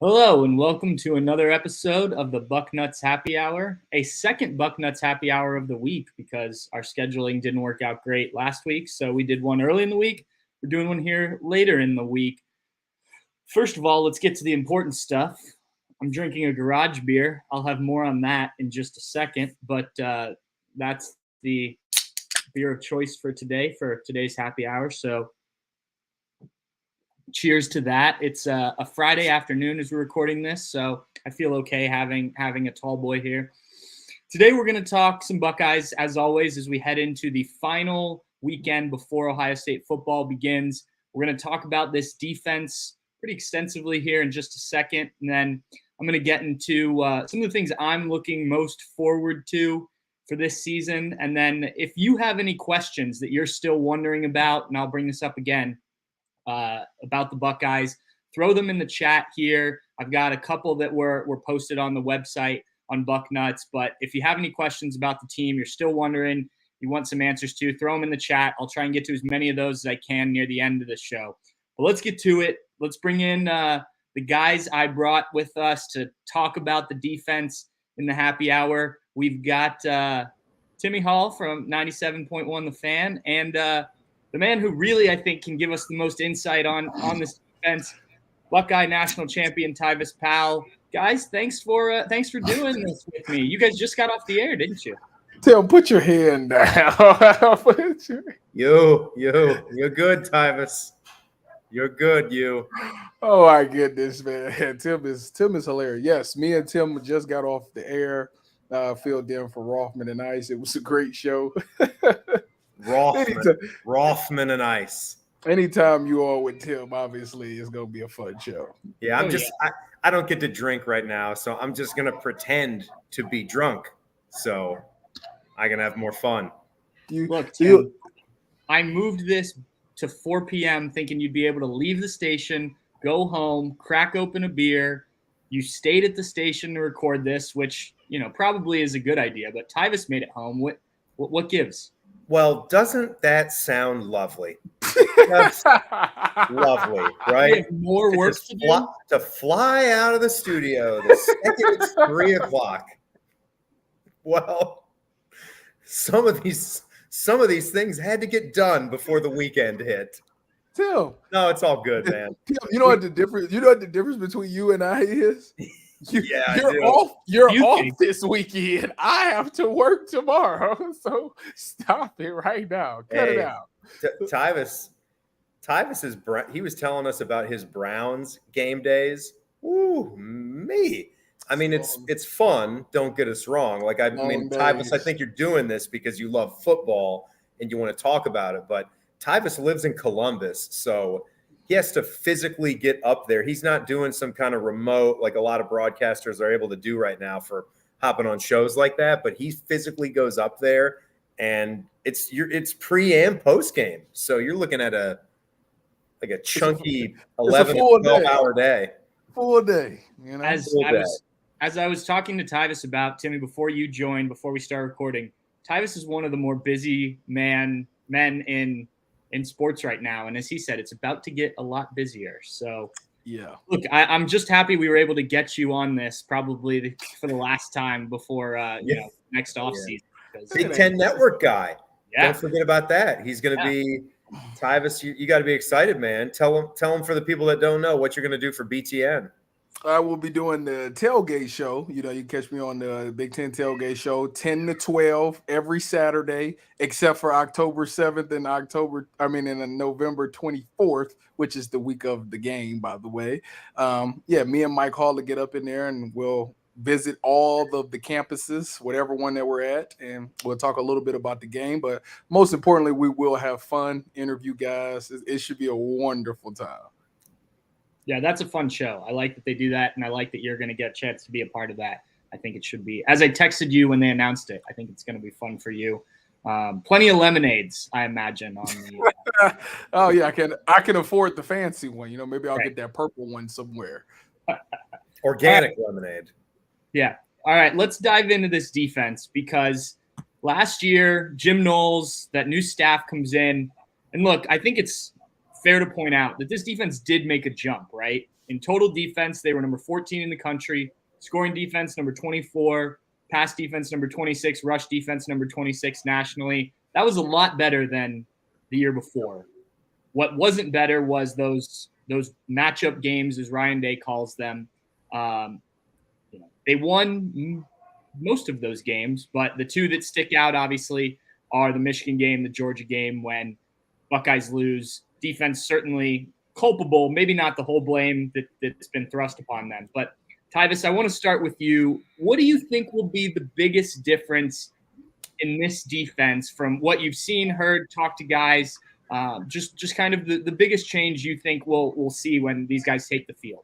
Hello and welcome to another episode of the Bucknuts Happy Hour, a second Bucknuts Happy Hour of the week because our scheduling didn't work out great last week. So we did one early in the week. We're doing one here later in the week. First of all, let's get to the important stuff. I'm drinking a garage beer. I'll have more on that in just a second, but that's the beer of choice for today's happy hour. So cheers to that. It's a Friday afternoon as we're recording this, so I feel okay having a tall boy here. Today we're going to talk some Buckeyes, as always, as we head into the final weekend before Ohio State football begins. We're going to talk about this defense pretty extensively here in just a second, and then I'm going to get into some of the things I'm looking most forward to for this season. And then if you have any questions that you're still wondering about, and I'll bring this up again, about the Buckeyes, throw them in the chat here. I've got a couple that were posted on the website on Bucknuts, but if you have any questions about the team, you're still wondering, you want some answers to, throw them in the chat. I'll try and get to as many of those as I can near the end of the show. But let's get to it. Let's bring in the guys I brought with us to talk about the defense in the happy hour. We've got Timmy Hall from 97.1 The Fan, and the man who really, I think, can give us the most insight on this defense, Buckeye national champion Tyvis Powell. Guys, thanks for doing this with me. You guys just got off the air, didn't you? Tim, put your hand down. You're good, Tyvis. You're good, you. Oh my goodness, man. Tim is hilarious. Yes, me and Tim just got off the air. Filled in for Rothman and Ice. It was a great show. Rothman and Ice. Anytime you are with Tim, obviously it's gonna be a fun show. Yeah, I don't get to drink right now, so I'm just gonna pretend to be drunk, so I can have more fun. Look, Tim, I moved this to 4 p.m. thinking you'd be able to leave the station, go home, crack open a beer. You stayed at the station to record this, which probably is a good idea. But Tyvis made it home. What gives? Well, doesn't that sound lovely? That's lovely, right? More work to do? To fly out of the studio the second it's 3 o'clock. Well, some of these things had to get done before the weekend hit. Tim, no, it's all good, man. Tim, you know what the difference between you and I is? You're off this weekend. I have to work tomorrow, so stop it right now. Cut it out. Tyvis is. He was telling us about his Browns game days. Ooh, me. I mean, it's fun. Don't get us wrong. Tyvis, I think you're doing this because you love football and you want to talk about it. But Tyvis lives in Columbus, so he has to physically get up there. He's not doing some kind of remote like a lot of broadcasters are able to do right now for hopping on shows like that. But he physically goes up there, and it's pre and post game. So you're looking at a chunky 11 to 12 hour day. Full day. As I was talking to Tyvis about, Timmy, before you joined, before we start recording, Tyvis is one of the more busy men in sports right now. And as he said, it's about to get a lot busier. So, yeah. Look, I'm just happy we were able to get you on this probably for the last time before next offseason. Big Ten Network guy. Yeah. Don't forget about that. He's going to be Tyvis. You got to be excited, man. Tell him for the people that don't know what you're going to do for BTN. I will be doing the tailgate show. You can catch me on the Big Ten tailgate show, 10 to 12 every Saturday, except for October 7th and November 24th, which is the week of the game, by the way. Me and Mike Hall to get up in there, and we'll visit all of the campuses, whatever one that we're at, and we'll talk a little bit about the game. But most importantly, we will have fun, interview guys. It should be a wonderful time. Yeah, that's a fun show. I like that they do that, and I like that you're going to get a chance to be a part of that. I think it should be. As I texted you when they announced it, I think it's going to be fun for you. Plenty of lemonades, I imagine. On the, oh yeah, I can afford the fancy one. Maybe I'll get that purple one somewhere. Organic lemonade. Yeah. All right, let's dive into this defense because last year, Jim Knowles, that new staff comes in, and look, I think it's fair to point out that this defense did make a jump, right? In total defense, they were number 14 in the country. Scoring defense, number 24. Pass defense, number 26. Rush defense, number 26 nationally. That was a lot better than the year before. What wasn't better was those matchup games, as Ryan Day calls them. They won most of those games, but the two that stick out, obviously, are the Michigan game, the Georgia game, when Buckeyes lose. Defense certainly culpable, maybe not the whole blame that's been thrust upon them. But, Tyvis, I want to start with you. What do you think will be the biggest difference in this defense from what you've seen, heard, talked to guys, just kind of the biggest change you think we'll see when these guys take the field?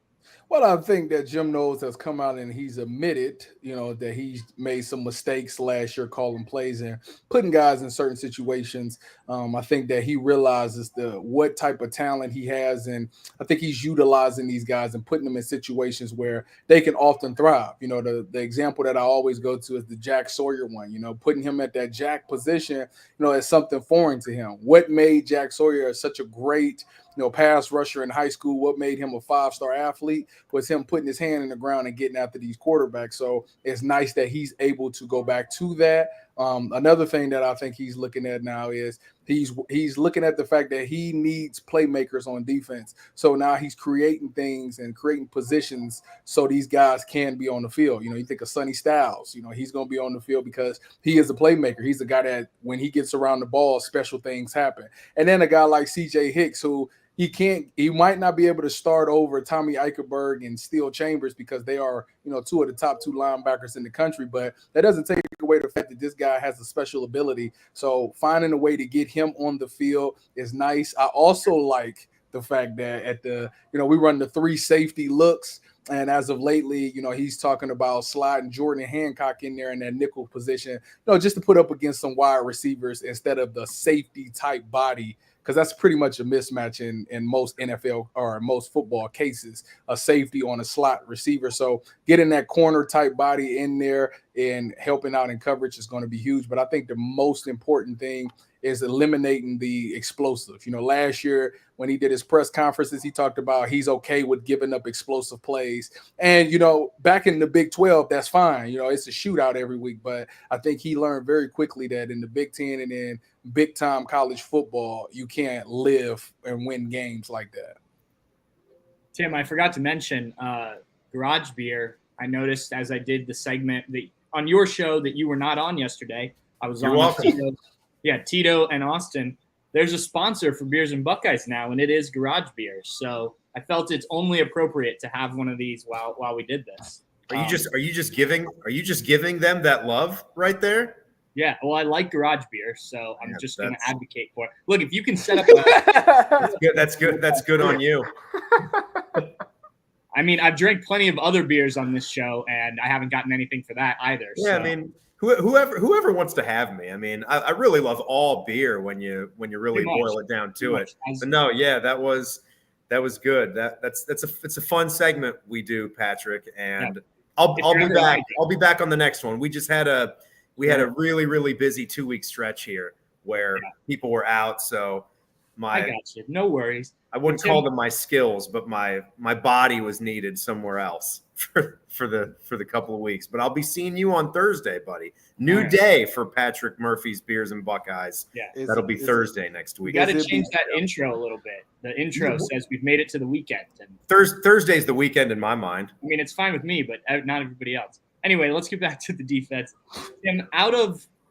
Well, I think that Jim Knowles has come out and he's admitted, that he's made some mistakes last year calling plays and putting guys in certain situations. I think that he realizes what type of talent he has, and I think he's utilizing these guys and putting them in situations where they can often thrive. The example that I always go to is the Jack Sawyer one. Putting him at that Jack position, is something foreign to him. What made Jack Sawyer such a great pass rusher in high school, what made him a 5-star athlete was him putting his hand in the ground and getting after these quarterbacks. So it's nice that he's able to go back to that. Another thing that I think he's looking at now is he's looking at the fact that he needs playmakers on defense. So now he's creating things and creating positions so these guys can be on the field. You think of Sonny Styles, he's going to be on the field because he is a playmaker. He's a guy that when he gets around the ball, special things happen. And then a guy like CJ Hicks, who he might not be able to start over Tommy Eichenberg and Steele Chambers because they are, two of the top 2 linebackers in the country, but that doesn't take away the fact that this guy has a special ability. So finding a way to get him on the field is nice. I also like the fact that we run the 3 safety looks. And as of lately, he's talking about sliding Jordan Hancock in there in that nickel position, just to put up against some wide receivers instead of the safety type body, because that's pretty much a mismatch in most NFL or most football cases, a safety on a slot receiver. So getting that corner type body in there and helping out in coverage is going to be huge. But I think the most important thing is eliminating the explosive. Last year when he did his press conferences, he talked about he's okay with giving up explosive plays. And, back in the Big 12, that's fine. It's a shootout every week. But I think he learned very quickly that in the Big 10 and in big-time college football, you can't live and win games like that. Tim, I forgot to mention Garage Beer. I noticed as I did the segment on your show that you were not on yesterday. I was on Tito and Austin. There's a sponsor for Beers and Buckeyes now, and it is Garage Beer. So I felt it's only appropriate to have one of these while we did this. Are you just giving them that love right there? Yeah, well, I like Garage Beer, so I'm just going to advocate for it. Look, if you can set up That's good on you. I mean, I've drank plenty of other beers on this show, and I haven't gotten anything for that either. Yeah, so. I mean, whoever wants to have me. I mean, I really love all beer when you really boil it down to it. But no, yeah, that was good. It's a fun segment we do, Patrick, and I'll be back. I'll be back on the next one. We just had a really, really busy 2-week stretch here where people were out. So I got you. No worries. I wouldn't call them my skills, but my body was needed somewhere else for the couple of weeks. But I'll be seeing you on Thursday, buddy. New day for Patrick Murphy's Beers and Buckeyes. Yeah, that'll be Thursday next week. You got to change that intro a little bit. The intro says we've made it to the weekend. And Thursday's the weekend in my mind. I mean, it's fine with me, but not everybody else. Anyway, let's get back to the defense. Tim,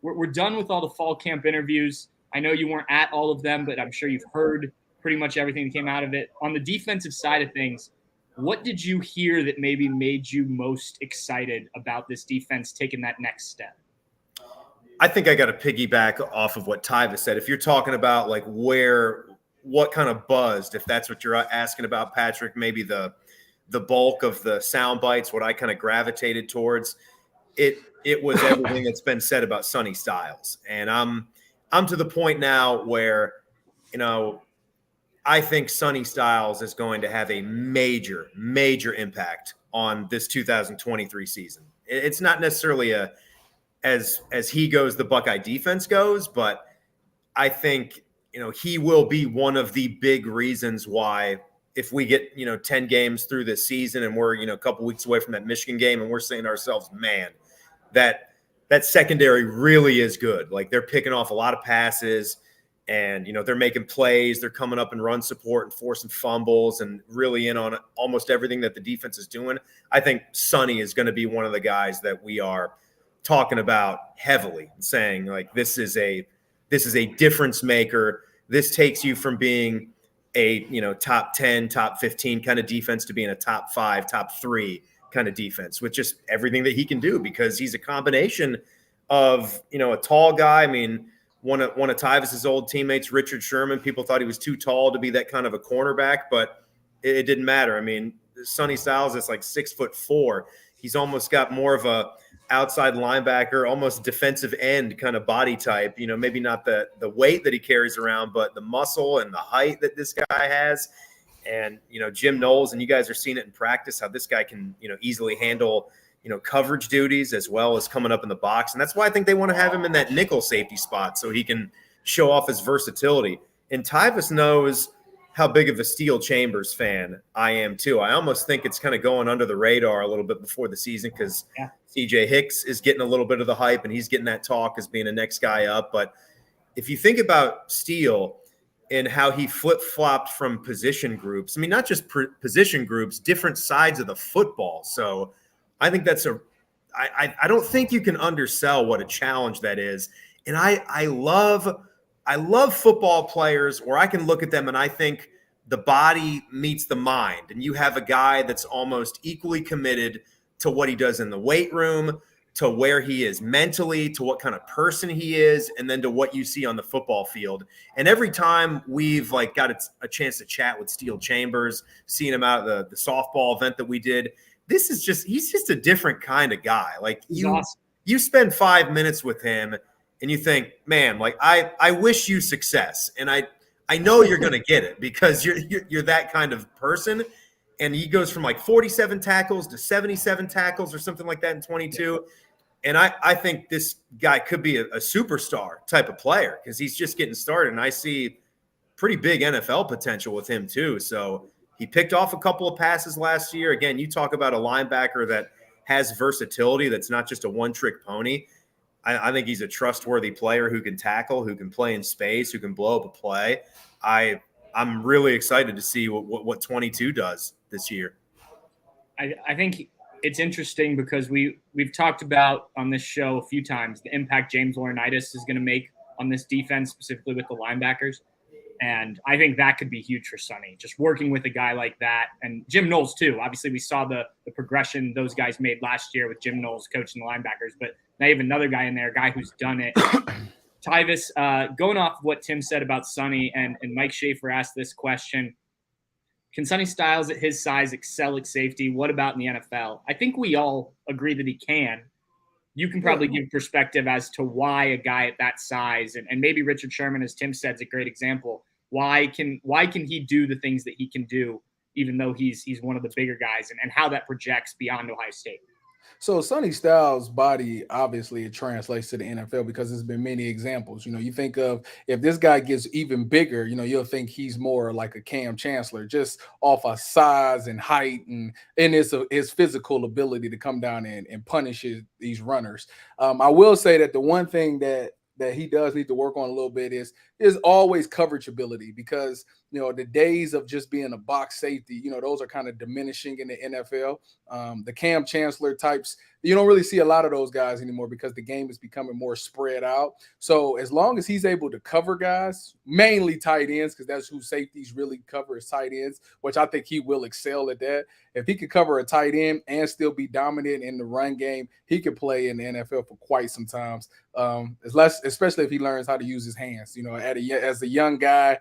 we're done with all the fall camp interviews. I know you weren't at all of them, but I'm sure you've heard pretty much everything that came out of it. On the defensive side of things, what did you hear that maybe made you most excited about this defense taking that next step? I think I got to piggyback off of what Tyvis said. If you're talking about like what kind of buzzed, if that's what you're asking about, Patrick, maybe the bulk of the sound bites, what I kind of gravitated towards, it was everything that's been said about Sonny Styles. And I'm to the point now where, I think Sonny Styles is going to have a major, major impact on this 2023 season. It's not necessarily as he goes, the Buckeye defense goes, but I think, he will be one of the big reasons why if we get, 10 games through this season and we're, a couple weeks away from that Michigan game and we're saying to ourselves, man, that secondary really is good. Like they're picking off a lot of passes and, they're making plays. They're coming up and run support and forcing fumbles and really in on almost everything that the defense is doing. I think Sonny is going to be one of the guys that we are talking about heavily, saying like, this is a difference maker. This takes you from being a, top 10, top 15 kind of defense to being a top 5, top 3 kind of defense with just everything that he can do, because he's a combination of, a tall guy. I mean, one of Tyvis's old teammates, Richard Sherman, people thought he was too tall to be that kind of a cornerback, but it didn't matter. I mean, Sonny Styles is like 6'4". He's almost got more of a outside linebacker, almost defensive end kind of body type, maybe not the weight that he carries around, but the muscle and the height that this guy has. And, Jim Knowles, and you guys are seeing it in practice, how this guy can, easily handle, coverage duties as well as coming up in the box. And that's why I think they want to have him in that nickel safety spot so he can show off his versatility. And Tyvis knows how big of a Steel Chambers fan I am too. I almost think it's kind of going under the radar a little bit before the season because CJ Hicks is getting a little bit of the hype and he's getting that talk as being the next guy up. But if you think about Steel and how he flip-flopped from position groups, I mean, not just position groups, different sides of the football. So I think that's I don't think you can undersell what a challenge that is. And I love football players where I can look at them and I think the body meets the mind. And you have a guy that's almost equally committed to what he does in the weight room, to where he is mentally, to what kind of person he is, and then to what you see on the football field. And every time we've got a chance to chat with Steel Chambers, seeing him out at the softball event that we did, he's just a different kind of guy. Like you spend 5 minutes with him and you think, man, I wish you success. And I know you're going to get it because you're that kind of person. And he goes from 47 tackles to 77 tackles or something like that in 22. And I think this guy could be a superstar type of player because he's just getting started. And I see pretty big NFL potential with him too. So he picked off a couple of passes last year. Again, you talk about a linebacker that has versatility, that's not just a one-trick pony. I think he's a trustworthy player who can tackle, who can play in space, who can blow up a play. I'm really excited to see what 22 does this year. I think it's interesting because we've talked about on this show a few times the impact James Laurinaitis is going to make on this defense, specifically with the linebackers. And I think that could be huge for Sonny, just working with a guy like that. And Jim Knowles, too. Obviously, we saw the progression those guys made last year with Jim Knowles coaching the linebackers. But now you have another guy in there, a guy who's done it. Tyvis, going off of what Tim said about Sonny, and Mike Schaefer asked this question, can Sonny Styles at his size excel at safety? What about in the NFL? I think we all agree that he can. You can probably give perspective as to why a guy at that size, and maybe Richard Sherman, as Tim said, is a great example. Why can he do the things that he can do, even though he's one of the bigger guys, and how that projects beyond Ohio State? So Sonny Styles' body, obviously, it translates to the NFL because there's been many examples. You think of if this guy gets even bigger, you'll think he's more like a Cam Chancellor, just off of size and height and his physical ability to come down and punish these runners. I will say that the one thing that he does need to work on a little bit is always coverage ability, because the days of just being a box safety, those are kind of diminishing in the NFL. The Cam Chancellor types, you don't really see a lot of those guys anymore because the game is becoming more spread out. So as long as he's able to cover guys, mainly tight ends, because that's who safeties really cover, is tight ends, which I think he will excel at that. If he could cover a tight end and still be dominant in the run game, he could play in the NFL for quite some times. Especially if he learns how to use his hands. As a young guy,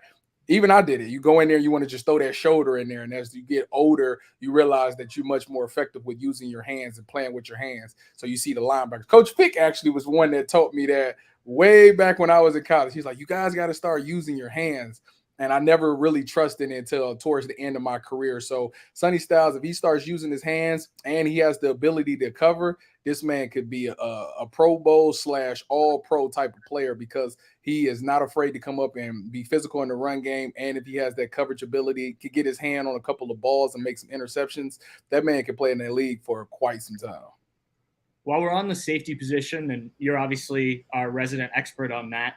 even I did it. You go in there, you want to just throw that shoulder in there. And as you get older, you realize that you're much more effective with using your hands and playing with your hands. So you see the linebackers. Coach Fick actually was one that taught me that way back when I was in college. He's like, you guys got to start using your hands. And I never really trusted it until towards the end of my career. So Sonny Styles, if he starts using his hands and he has the ability to cover, this man could be a Pro Bowl / all pro type of player because he is not afraid to come up and be physical in the run game. And if he has that coverage ability, could get his hand on a couple of balls and make some interceptions, that man can play in the league for quite some time. While we're on the safety position, and you're obviously our resident expert on that,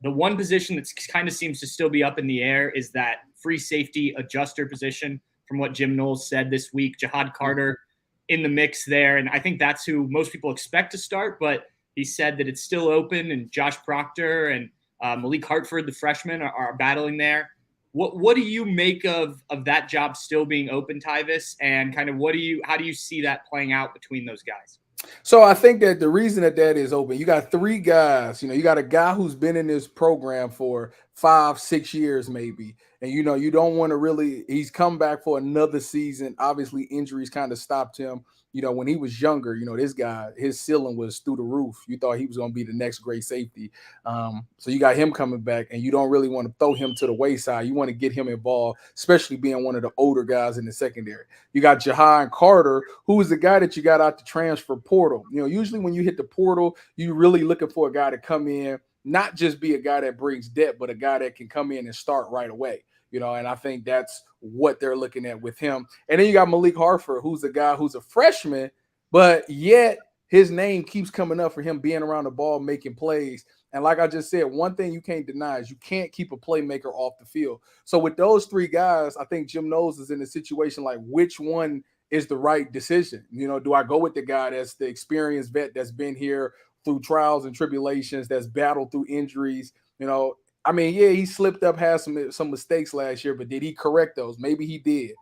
the one position that kind of seems to still be up in the air is that free safety adjuster position. From what Jim Knowles said this week, Jahad Carter in the mix there. And I think that's who most people expect to start, but he said that it's still open, and Josh Proctor and Malik Hartford, the freshman, are battling there. What do you make of that job still being open, Tyvis? And kind of how do you see that playing out between those guys? So I think that the reason that is open, you got 3 guys, you got a guy who's been in this program for 5-6 years maybe. And, you don't want to really, he's come back for another season. Obviously injuries kind of stopped him. When he was younger, this guy, his ceiling was through the roof. You thought he was going to be the next great safety. So you got him coming back, and you don't really want to throw him to the wayside. You want to get him involved, especially being one of the older guys in the secondary. You got Jahad Carter, who is the guy that you got out the transfer portal. Usually when you hit the portal, you're really looking for a guy to come in, not just be a guy that brings depth, but a guy that can come in and start right away. And I think that's what they're looking at with him. And then you got Malik Hartford, who's a guy who's a freshman, but yet his name keeps coming up for him being around the ball, making plays. And like I just said, one thing you can't deny is you can't keep a playmaker off the field. So with those 3 guys, I think Jim Knowles is in a situation like which one is the right decision. Do I go with the guy that's the experienced vet that's been here through trials and tribulations, that's battled through injuries? He slipped up, had some mistakes last year, but did he correct those? Maybe he did,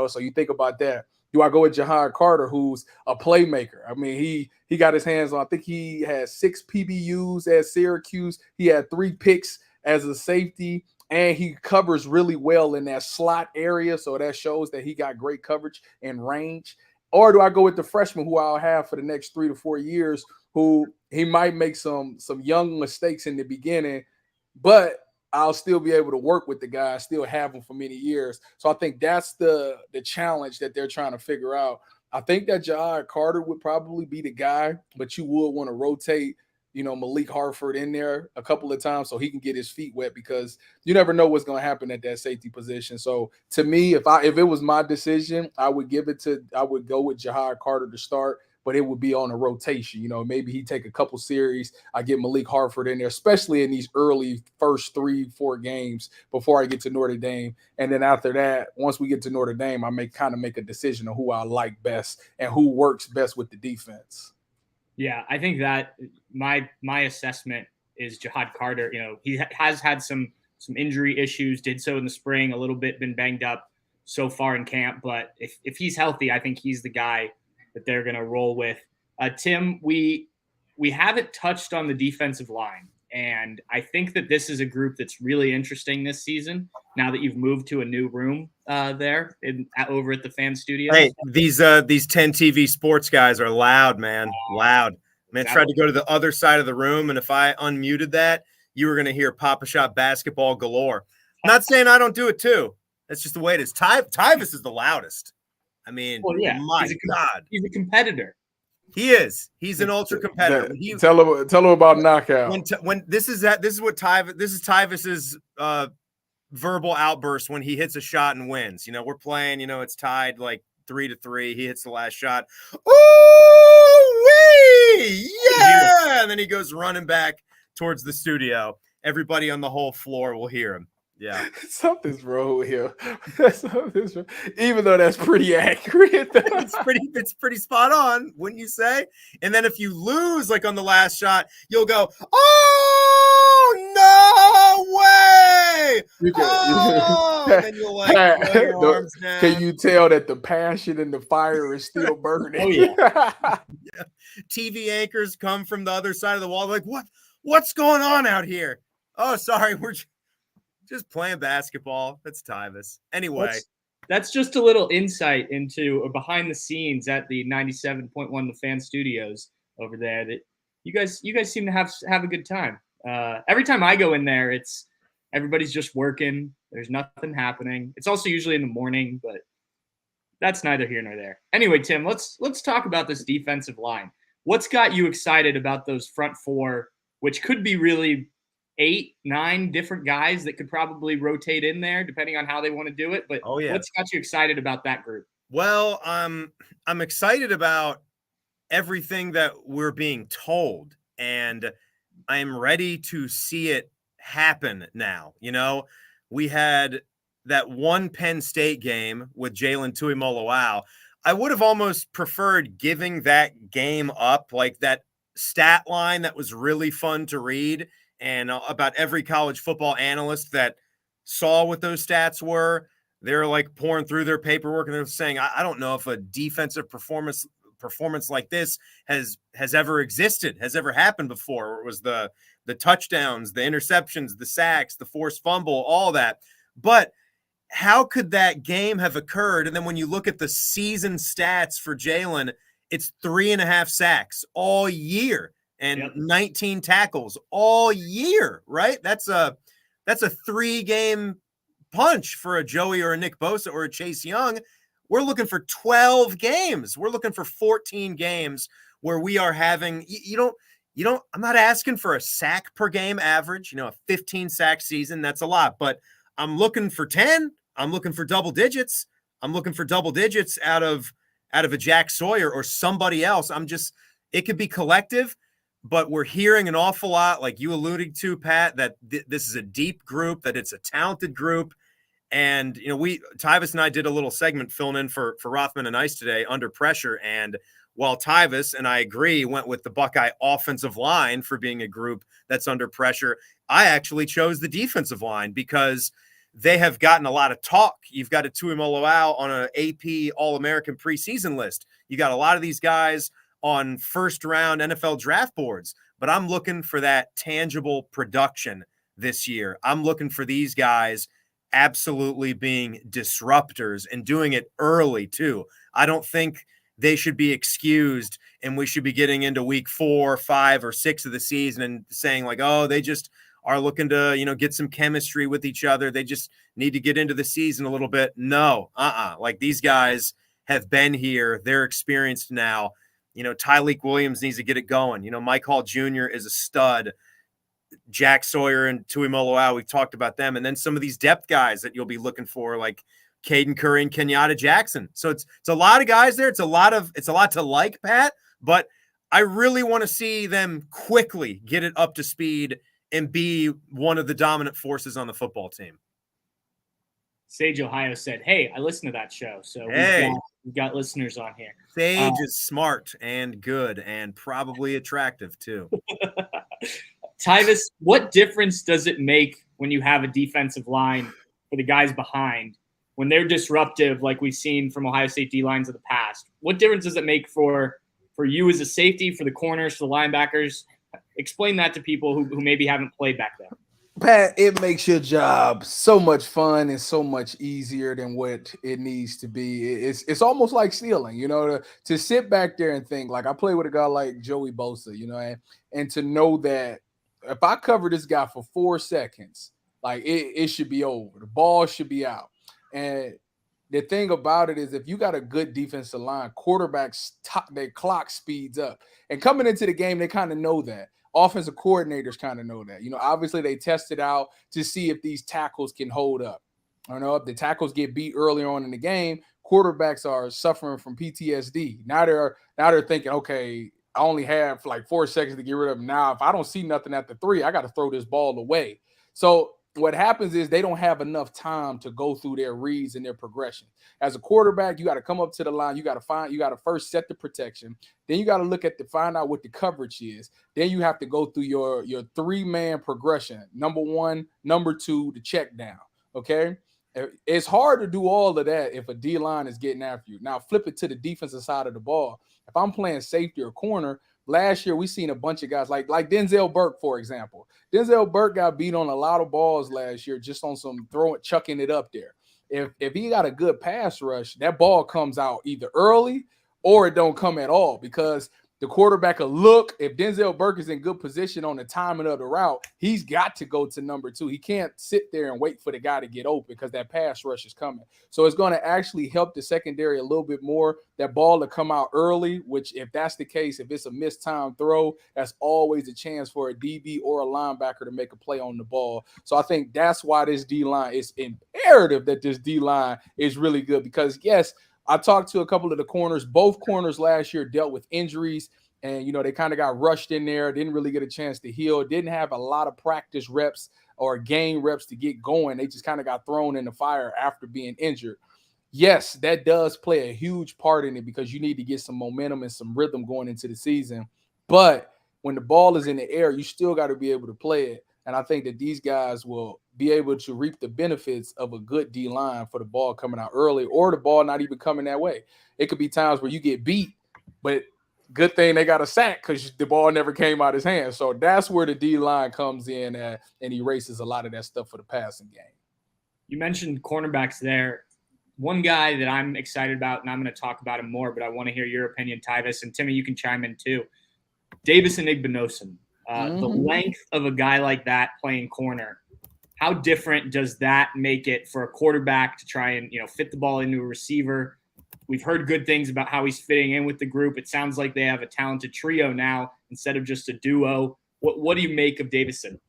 so you think about that. Do I go with Jahad Carter, who's a playmaker? He got his hands on, I think he had 6 PBUs at Syracuse. He had 3 picks as a safety, and he covers really well in that slot area, so that shows that he got great coverage and range. Or do I go with the freshman who I'll have for the next 3 to 4 years, who he might make some young mistakes in the beginning, but I'll still be able to work with the guy, still have him for many years. So I think that's the challenge that they're trying to figure out. I think that Jahad Carter would probably be the guy, but you would want to rotate, Malik Hartford in there a couple of times so he can get his feet wet, because you never know what's going to happen at that safety position. So to me, if it was my decision, I would go with Jahad Carter to start, but it would be on a rotation. Maybe he take a couple series. I get Malik Hartford in there, especially in these early first 3-4 games before I get to Notre Dame. And then after that, once we get to Notre Dame, I make a decision on who I like best and who works best with the defense. Yeah, I think that my assessment is Jahad Carter. He has had some injury issues, did so in the spring, a little bit, been banged up so far in camp. But if he's healthy, I think he's the guy that they're going to roll with. Tim, we haven't touched on the defensive line, and I think that this is a group that's really interesting this season. Now that you've moved to a new room there over at the fan studio. Hey, these 10 TV sports guys are loud, man. Loud. Man, I tried to go to the other side of the room, and if I unmuted that, you were going to hear Papa Shot basketball galore. I'm not saying I don't do it too. That's just the way it is. Tyvis is the loudest. My God. He's a competitor. He is. He's an ultra competitor. Tell him about knockout. This is Tyvis's verbal outburst when he hits a shot and wins. We're playing, it's tied like 3-3. He hits the last shot. Ooh-wee! Yeah! And then he goes running back towards the studio. Everybody on the whole floor will hear him. Yeah. Something's wrong with him. Even though that's pretty accurate. It's pretty spot on, wouldn't you say? And then if you lose, like on the last shot, you'll go, oh, no way! And then you'll throw your arms down. Can you tell that the passion and the fire is still burning? Oh, yeah. Yeah. TV anchors come from the other side of the wall, like, what's going on out here? Oh, sorry, we're just playing basketball. That's Tyvis. Anyway. That's just a little insight into or behind the scenes at the 97.1 The Fan Studios over there that you guys seem to have a good time. Every time I go in there, everybody's just working. There's nothing happening. It's also usually in the morning, but that's neither here nor there. Anyway, Tim, let's talk about this defensive line. What's got you excited about those front four, which could be really 8, 9 different guys that could probably rotate in there depending on how they want to do it. But what's got you excited about that group? Well, I'm excited about everything that we're being told, and I'm ready to see it happen now. You know, we had that one Penn State game with Jalen Tuimoloau. I would have almost preferred giving that game up, like that stat line that was really fun to read, and about every college football analyst that saw what those stats were, they're like pouring through their paperwork and they're saying, I don't know if a defensive performance like this has ever existed, has ever happened before. It was the touchdowns, the interceptions, the sacks, the forced fumble, all that. But how could that game have occurred? And then when you look at the season stats for Jalen, it's 3.5 sacks all year and 19 tackles all year, right? That's a 3-game punch for a Joey or a Nick Bosa or a Chase Young. We're looking for 12 games. We're looking for 14 games where we are having, I'm not asking for a sack per game average, a 15 sack season. That's a lot, but I'm looking for 10. I'm looking for double digits. I'm looking for double digits out of a Jack Sawyer or somebody else. It could be collective, but we're hearing an awful lot, like you alluded to, Pat, that this is a deep group, that it's a talented group. And, Tyvis and I did a little segment filling in for Rothman and Ice today, Under Pressure. And while Tyvis, and I agree, went with the Buckeye offensive line for being a group that's under pressure, I actually chose the defensive line because they have gotten a lot of talk. You've got a Tuimoloau on an AP All-American preseason list. You got a lot of these guys on first-round NFL draft boards. But I'm looking for that tangible production this year. I'm looking for these guys absolutely being disruptors and doing it early too. I don't think they should be excused and we should be getting into week 4, 5, or 6 of the season and saying like, oh, they just are looking to, get some chemistry with each other. They just need to get into the season a little bit. No, like these guys have been here. They're experienced now. Tyleik Williams needs to get it going. Mike Hall Jr. is a stud. Jack Sawyer and Tuimoloau, we've talked about them. And then some of these depth guys that you'll be looking for, like Caden Curry and Kenyatta Jackson. So it's a lot of guys there. It's a lot to like, Pat, but I really want to see them quickly get it up to speed and be one of the dominant forces on the football team. Sage Ohio said, hey, I listened to that show. So we've got listeners on here. Sage is smart and good and probably attractive too. Tyvis, what difference does it make when you have a defensive line for the guys behind when they're disruptive, like we've seen from Ohio State D-lines of the past? What difference does it make for you as a safety, for the corners, for the linebackers? Explain that to people who maybe haven't played back then. Pat, it makes your job so much fun and so much easier than what it needs to be. It's almost like stealing, to sit back there and think, like I play with a guy like Joey Bosa, and to know that if I cover this guy for 4 seconds, like it should be over. The ball should be out. And the thing about it is if you got a good defensive line, quarterbacks, their clock speeds up. And coming into the game, they kind of know that. Offensive coordinators kind of know that. Obviously they test it out to see if these tackles can hold up. If the tackles get beat earlier on in the game, quarterbacks are suffering from PTSD. Now they're thinking, okay, I only have like 4 seconds to get rid of them. Now, if I don't see nothing at the 3, I got to throw this ball away. So what happens is they don't have enough time to go through their reads and their progression. As a quarterback, you got to come up to the line. You got to first set the protection. Then you got to find out what the coverage is. Then you have to go through your 3-man progression. Number 1, number 2, the check down. Okay. It's hard to do all of that if a D-line is getting after you. Now flip it to the defensive side of the ball. If I'm playing safety or corner, last year we seen a bunch of guys like Denzel Burke, for example. Denzel Burke got beat on a lot of balls last year just on some chucking it up there. If he got a good pass rush, that ball comes out either early or it don't come at all because the quarterback will look. If Denzel Burke is in good position on the timing of the route, he's got to go to number 2. He can't sit there and wait for the guy to get open because that pass rush is coming. So it's going to actually help the secondary a little bit more. That ball to come out early, which if that's the case, if it's a missed time throw, that's always a chance for a DB or a linebacker to make a play on the ball. So I think that's why this D-line is imperative that this D-line is really good because, yes, I talked to a couple of the corners. Both corners last year dealt with injuries, and, they kind of got rushed in there, didn't really get a chance to heal, didn't have a lot of practice reps or game reps to get going. They just kind of got thrown in the fire after being injured. Yes, that does play a huge part in it because you need to get some momentum and some rhythm going into the season. But when the ball is in the air, you still got to be able to play it. And I think that these guys will be able to reap the benefits of a good D-line for the ball coming out early or the ball not even coming that way. It could be times where you get beat, but good thing they got a sack because the ball never came out his hands. So that's where the D-line comes in and erases a lot of that stuff for the passing game. You mentioned cornerbacks there. One guy that I'm excited about, and I'm going to talk about him more, but I want to hear your opinion, Tyvis, and Timmy, you can chime in too. Davison Igbinosun. The length of a guy like that playing corner, how different does that make it for a quarterback to try and fit the ball into a receiver? We've heard good things about how he's fitting in with the group. It sounds like they have a talented trio now instead of just a duo. What do you make of Davison?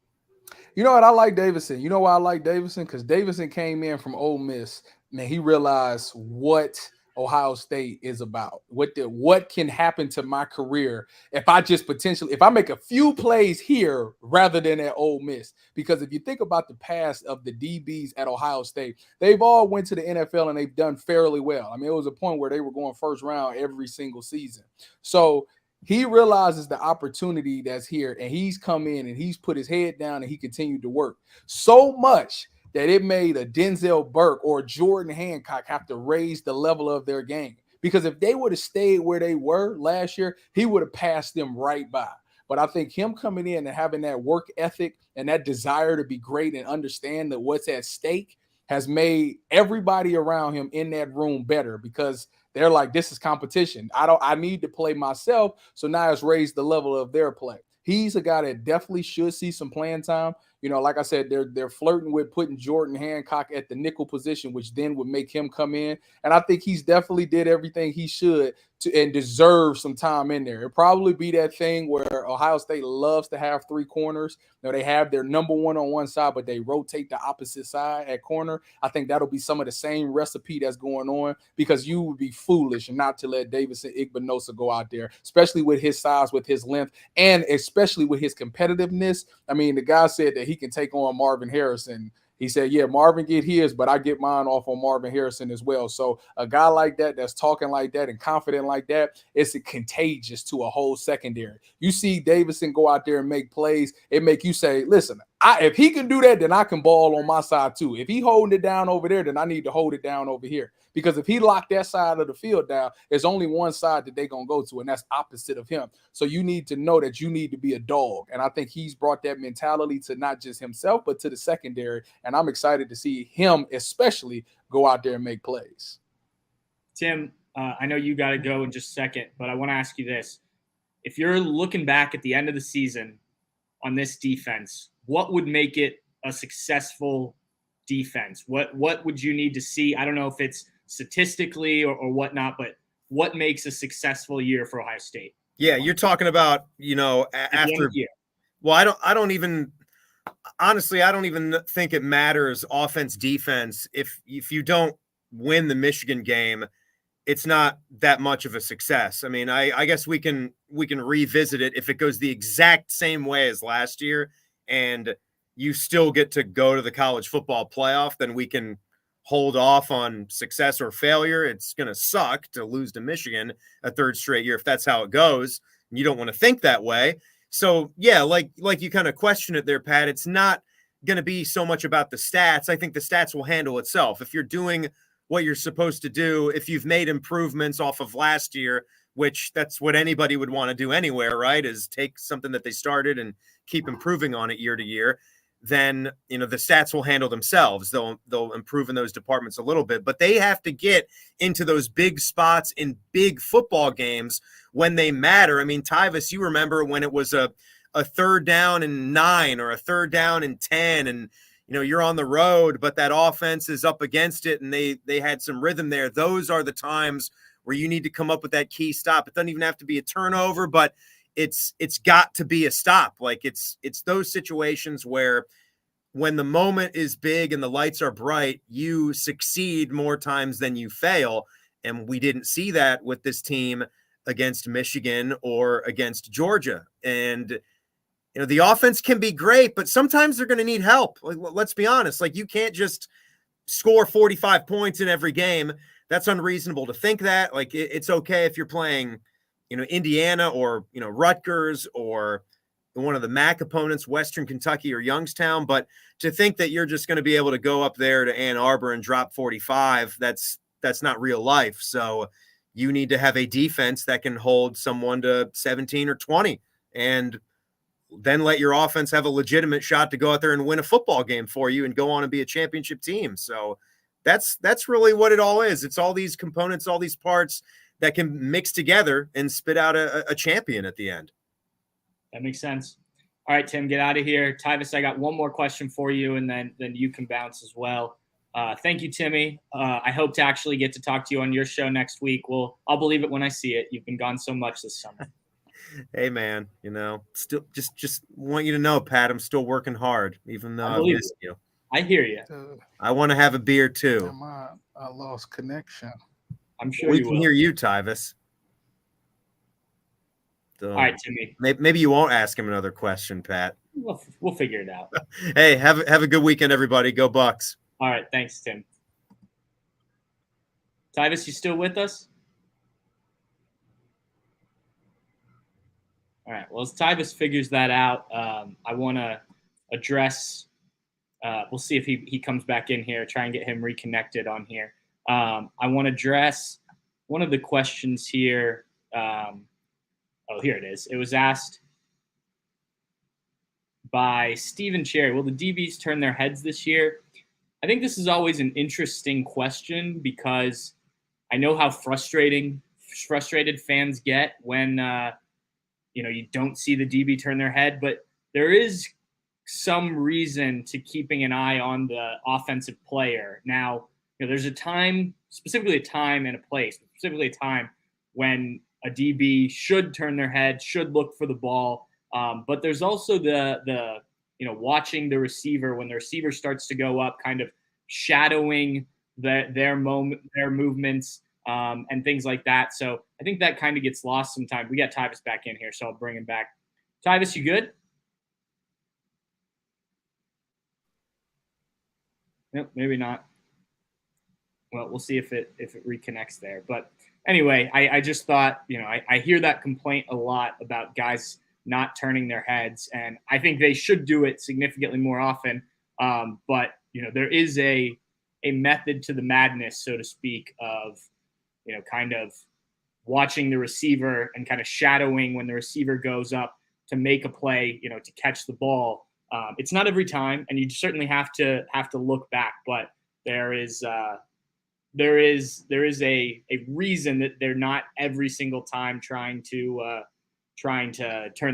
You know what? I like Davison. You know why I like Davison? Because Davison came in from Ole Miss. Man, he realized what Ohio State is about. What can happen to my career if I make a few plays here rather than at Ole Miss? Because if you think about the past of the DBs at Ohio State, they've all went to the NFL and they've done fairly well. I mean, it was a point where they were going first round every single season. So he realizes the opportunity that's here, and he's come in and he's put his head down and he continued to work so much that it made a Denzel Burke or Jordan Hancock have to raise the level of their game. Because if they would have stayed where they were last year, he would have passed them right by. But I think him coming in and having that work ethic and that desire to be great and understand that what's at stake has made everybody around him in that room better because they're like, this is competition. I need to play myself. So now it's raised the level of their play. He's a guy that definitely should see some playing time. Like I said, they're flirting with putting Jordan Hancock at the nickel position, which then would make him come in. And I think he's definitely did everything he should and deserves some time in there. It'll probably be that thing where Ohio State loves to have 3 corners. They have their number one on one side, but they rotate the opposite side at corner. I think that'll be some of the same recipe that's going on because you would be foolish not to let Davison Igbinosun go out there, especially with his size, with his length, and especially with his competitiveness. I mean, the guy said that he can take on Marvin Harrison. He said, yeah, Marvin get his, but I get mine off on Marvin Harrison as well. So a guy like that, that's talking like that and confident like that, it's contagious to a whole secondary. You see Davison go out there and make plays, it make you say, listen, if he can do that, then I can ball on my side too. If he holding it down over there, then I need to hold it down over here. Because if he locked that side of the field down, there's only one side that they're going to go to, and that's opposite of him. So you need to know that you need to be a dog. And I think he's brought that mentality to not just himself, but to the secondary. And I'm excited to see him especially go out there and make plays. Tim, I know you got to go in just a second, but I want to ask you this. If you're looking back at the end of the season on this defense, what would make it a successful defense? What would you need to see? I don't know if it's statistically or whatnot, but what makes a successful year for Ohio State? Yeah, you're talking about, after. Well, I don't even think it matters offense, defense. If you don't win the Michigan game, it's not that much of a success. I mean, I guess we can revisit it if it goes the exact same way as last year and you still get to go to the college football playoff, then we can hold off on success or failure. It's going to suck to lose to Michigan a 3rd straight year if that's how it goes. You don't want to think that way. So, yeah, like you kind of question it there, Pat. It's not going to be so much about the stats. I think the stats will handle itself. If you're doing what you're supposed to do, if you've made improvements off of last year, which that's what anybody would want to do anywhere, right, is take something that they started and keep improving on it year to year, then, the stats will handle themselves. They'll improve in those departments a little bit, but they have to get into those big spots in big football games when they matter. I mean, Tyvis, you remember when it was a 3rd down and 9 or a 3rd down and 10, and you're on the road, but that offense is up against it, and they had some rhythm there. Those are the times where you need to come up with that key stop. It doesn't even have to be a turnover, but it's got to be a stop. Like it's those situations where when the moment is big and the lights are bright, you succeed more times than you fail. And we didn't see that with this team against Michigan or against Georgia. And the offense can be great, but sometimes they're going to need help. Like, let's be honest. Like, you can't just score 45 points in every game. That's unreasonable to think that. Like, it's okay if you're playing, Indiana or, Rutgers or one of the MAC opponents, Western Kentucky or Youngstown. But to think that you're just going to be able to go up there to Ann Arbor and drop 45, that's not real life. So you need to have a defense that can hold someone to 17 or 20 and then let your offense have a legitimate shot to go out there and win a football game for you and go on and be a championship team. So that's really what it all is. It's all these components, all these parts that can mix together and spit out a champion at the end. That makes sense. All right, Tim, get out of here. Tyvis, I got one more question for you, and then you can bounce as well. Thank you, Timmy. I hope to actually get to talk to you on your show next week. Well, I'll believe it when I see it. You've been gone so much this summer. Hey, man, still just want you to know, Pat, I'm still working hard, even though I missed you. I hear you. I want to have a beer too. I lost connection. I'm sure we can hear you, Tyvis. So all right, Timmy. Maybe you won't ask him another question, Pat. We'll figure it out. Hey, have a good weekend, everybody. Go Bucks. All right, thanks, Tim. Tyvis, you still with us? All right. Well, as Tyvis figures that out, I want to address. We'll see if he comes back in here. Try and get him reconnected on here. I want to address one of the questions here. Here it is. It was asked by Stephen Cherry. Will the DBs turn their heads this year? I think this is always an interesting question because I know how frustrated fans get when you don't see the DB turn their head, but there is some reason to keeping an eye on the offensive player. Now, there's specifically a time and a place, specifically a time when a DB should turn their head, should look for the ball. But there's also the watching the receiver when the receiver starts to go up, kind of shadowing their movements and things like that. So I think that kind of gets lost sometimes. We got Tyvis back in here, so I'll bring him back. Tyvis, you good? Nope, maybe not. Well, we'll see if it reconnects there. But anyway, I just thought, I hear that complaint a lot about guys not turning their heads, and I think they should do it significantly more often. But there is a method to the madness, so to speak, of kind of watching the receiver and kind of shadowing when the receiver goes up to make a play, to catch the ball. It's not every time, and you certainly have to look back, but there is a reason that they're not every single time trying to turn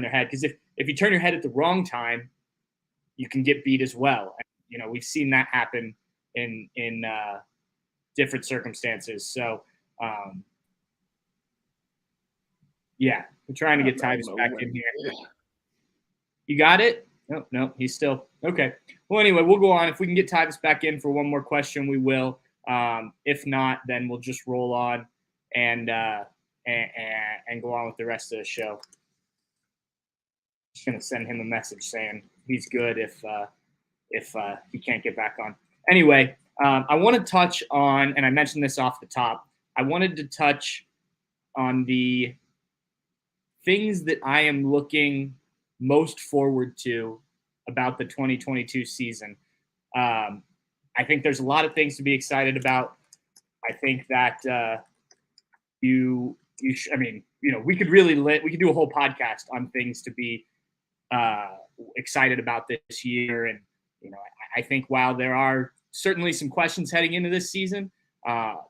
their head. Because if you turn your head at the wrong time, you can get beat as well. And, we've seen that happen in different circumstances. So, we're trying to get Tyvis back in here. You got it? No, he's still okay. Well, anyway, we'll go on. If we can get Tyvis back in for one more question, we will. If not, then we'll just roll on and go on with the rest of the show. Just gonna send him a message saying he's good if he can't get back on. Anyway, I want to touch on, and I mentioned this off the top. I wanted to touch on the things that I am looking most forward to about the 2022 season. I think there's a lot of things to be excited about. I think that we could do a whole podcast on things to be excited about this year, and I think while there are certainly some questions heading into this season,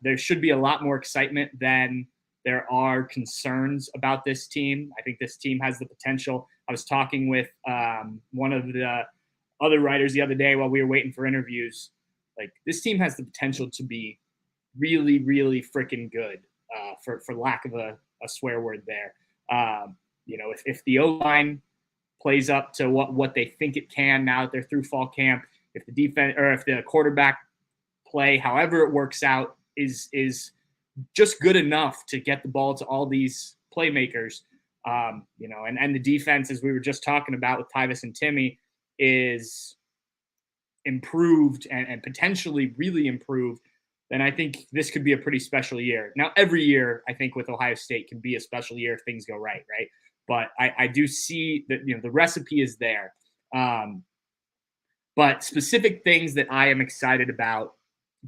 there should be a lot more excitement than there are concerns about this team. I think this team has the potential. I was talking with one of the other writers the other day while we were waiting for interviews. Like, this team has the potential to be really, really freaking good, for lack of a swear word there. If the O-line plays up to what they think it can now that they're through fall camp, if the defense or if the quarterback play, however it works out, is just good enough to get the ball to all these playmakers, and the defense, as we were just talking about with Tyvis and Timmy, is improved and potentially really improved, then I think this could be a pretty special year. Now, every year, I think with Ohio State can be a special year if things go right? But I do see that, the recipe is there. But specific things that I am excited about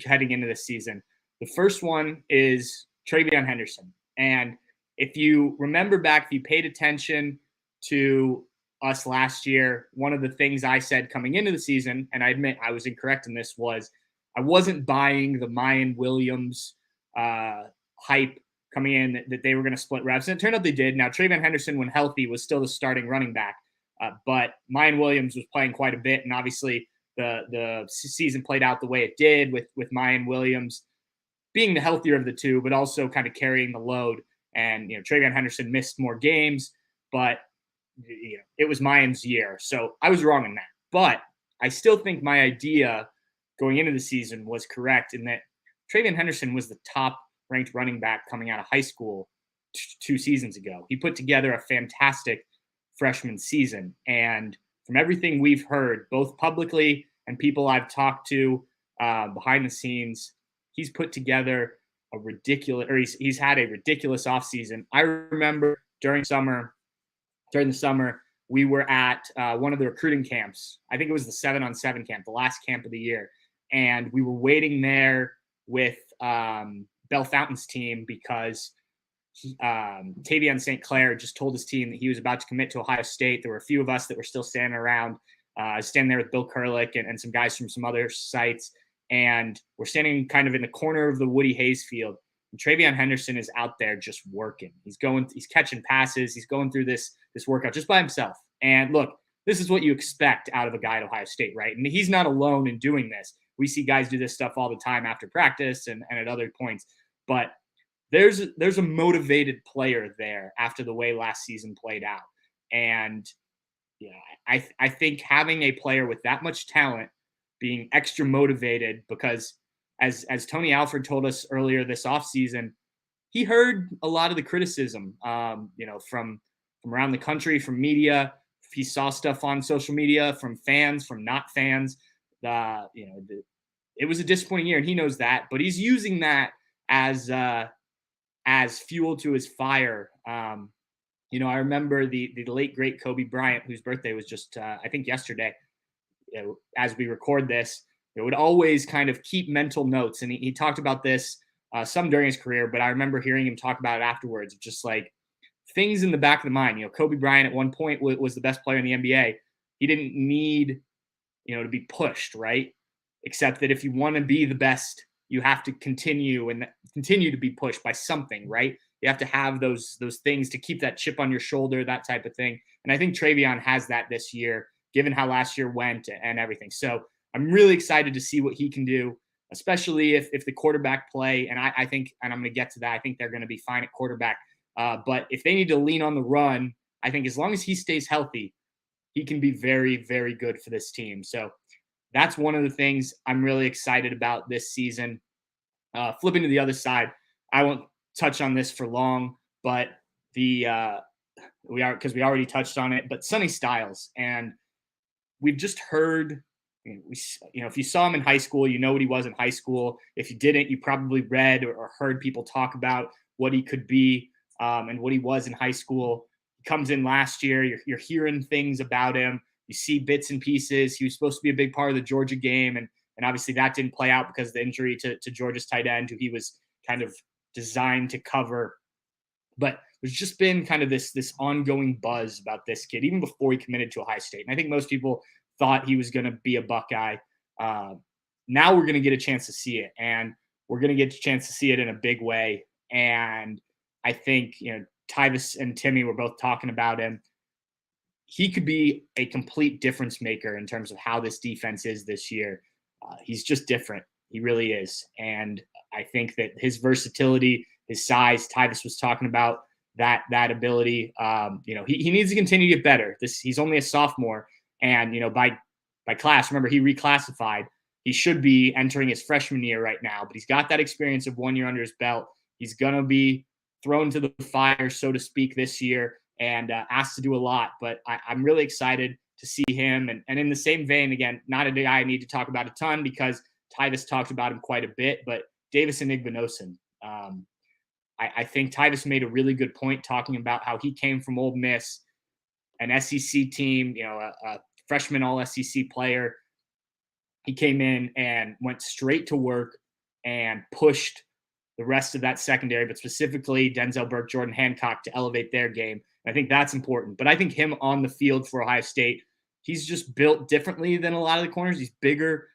heading into this season. The first one is TreVeyon Henderson. And if you remember back, if you paid attention to us last year, one of the things I said coming into the season, and I admit I was incorrect in this, was I wasn't buying the Mayan Williams hype coming in that they were going to split reps. And it turned out they did. Now, TreVeyon Henderson, when healthy, was still the starting running back. But Mayan Williams was playing quite a bit. And obviously the season played out the way it did with Mayan Williams being the healthier of the two, but also kind of carrying the load. And, TreVeyon Henderson missed more games, but it was Mayan's year. So I was wrong in that. But I still think my idea going into the season was correct in that TreVeyon Henderson was the top ranked running back coming out of high school 2 seasons ago. He put together a fantastic freshman season. And from everything we've heard, both publicly and people I've talked to behind the scenes, he's put together a ridiculous, or he's had a ridiculous offseason. I remember during the summer, we were at one of the recruiting camps. I think it was the 7-on-7 camp, the last camp of the year. And we were waiting there with Bell Fountain's team because Tavion St. Clair just told his team that he was about to commit to Ohio State. There were a few of us that were still standing around, standing there with Bill Kurlick and some guys from some other sites. And we're standing kind of in the corner of the Woody Hayes field. And TreVeyon Henderson is out there just working. He's catching passes. He's going through this workout just by himself. And look, this is what you expect out of a guy at Ohio State, right? And he's not alone in doing this. We see guys do this stuff all the time after practice and at other points. But there's a motivated player there after the way last season played out. And I think having a player with that much talent being extra motivated, because as Tony Alford told us earlier this offseason, he heard a lot of the criticism, from around the country, from media. He saw stuff on social media from fans, from not fans. It was a disappointing year, and he knows that. But he's using that as fuel to his fire. I remember the late great Kobe Bryant, whose birthday was just I think yesterday. As we record this, would always kind of keep mental notes, and he talked about this some during his career. But I remember hearing him talk about it afterwards, just like things in the back of the mind. Kobe Bryant at one point was the best player in the NBA. He didn't need to be pushed, right? Except that if you want to be the best, you have to continue to be pushed by something, right? You have to have those things to keep that chip on your shoulder, that type of thing. And I think TreVeyon has that this year, given how last year went and everything. So I'm really excited to see what he can do, especially if the quarterback play, and I think, and I'm going to get to that, I think they're going to be fine at quarterback. But if they need to lean on the run, I think as long as he stays healthy, he can be very, very good for this team. So that's one of the things I'm really excited about this season. Flipping to the other side, I won't touch on this for long, but we already touched on it, but Sonny Styles. And we've just heard, if you saw him in high school, you know what he was in high school. If you didn't, you probably read or heard people talk about what he could be and what he was in high school. He comes in last year. You're hearing things about him. You see bits and pieces. He was supposed to be a big part of the Georgia game, and obviously that didn't play out because of the injury to Georgia's tight end, who he was kind of designed to cover. But there's just been kind of this ongoing buzz about this kid, even before he committed to Ohio State. And I think most people thought he was going to be a Buckeye. Now we're going to get a chance to see it, and we're going to get a chance to see it in a big way. And I think, Tyvis and Timmy were both talking about him. He could be a complete difference maker in terms of how this defense is this year. He's just different. He really is. And I think that his versatility, his size, Tyvis was talking about that ability. He needs to continue to get better. He's only a sophomore, and by class, remember, he reclassified. He should be entering his freshman year right now, but he's got that experience of 1 year under his belt. He's gonna be thrown to the fire, so to speak, this year, and asked to do a lot. But I'm really excited to see him. And in the same vein, again, not a guy I need to talk about a ton because Tyvis talked about him quite a bit, but Davis Igbinosun. I think Tyvis made a really good point talking about how he came from Ole Miss, an SEC team, a freshman all-SEC player. He came in and went straight to work and pushed the rest of that secondary, but specifically Denzel Burke, Jordan Hancock, to elevate their game. And I think that's important. But I think him on the field for Ohio State, he's just built differently than a lot of the corners. He's bigger.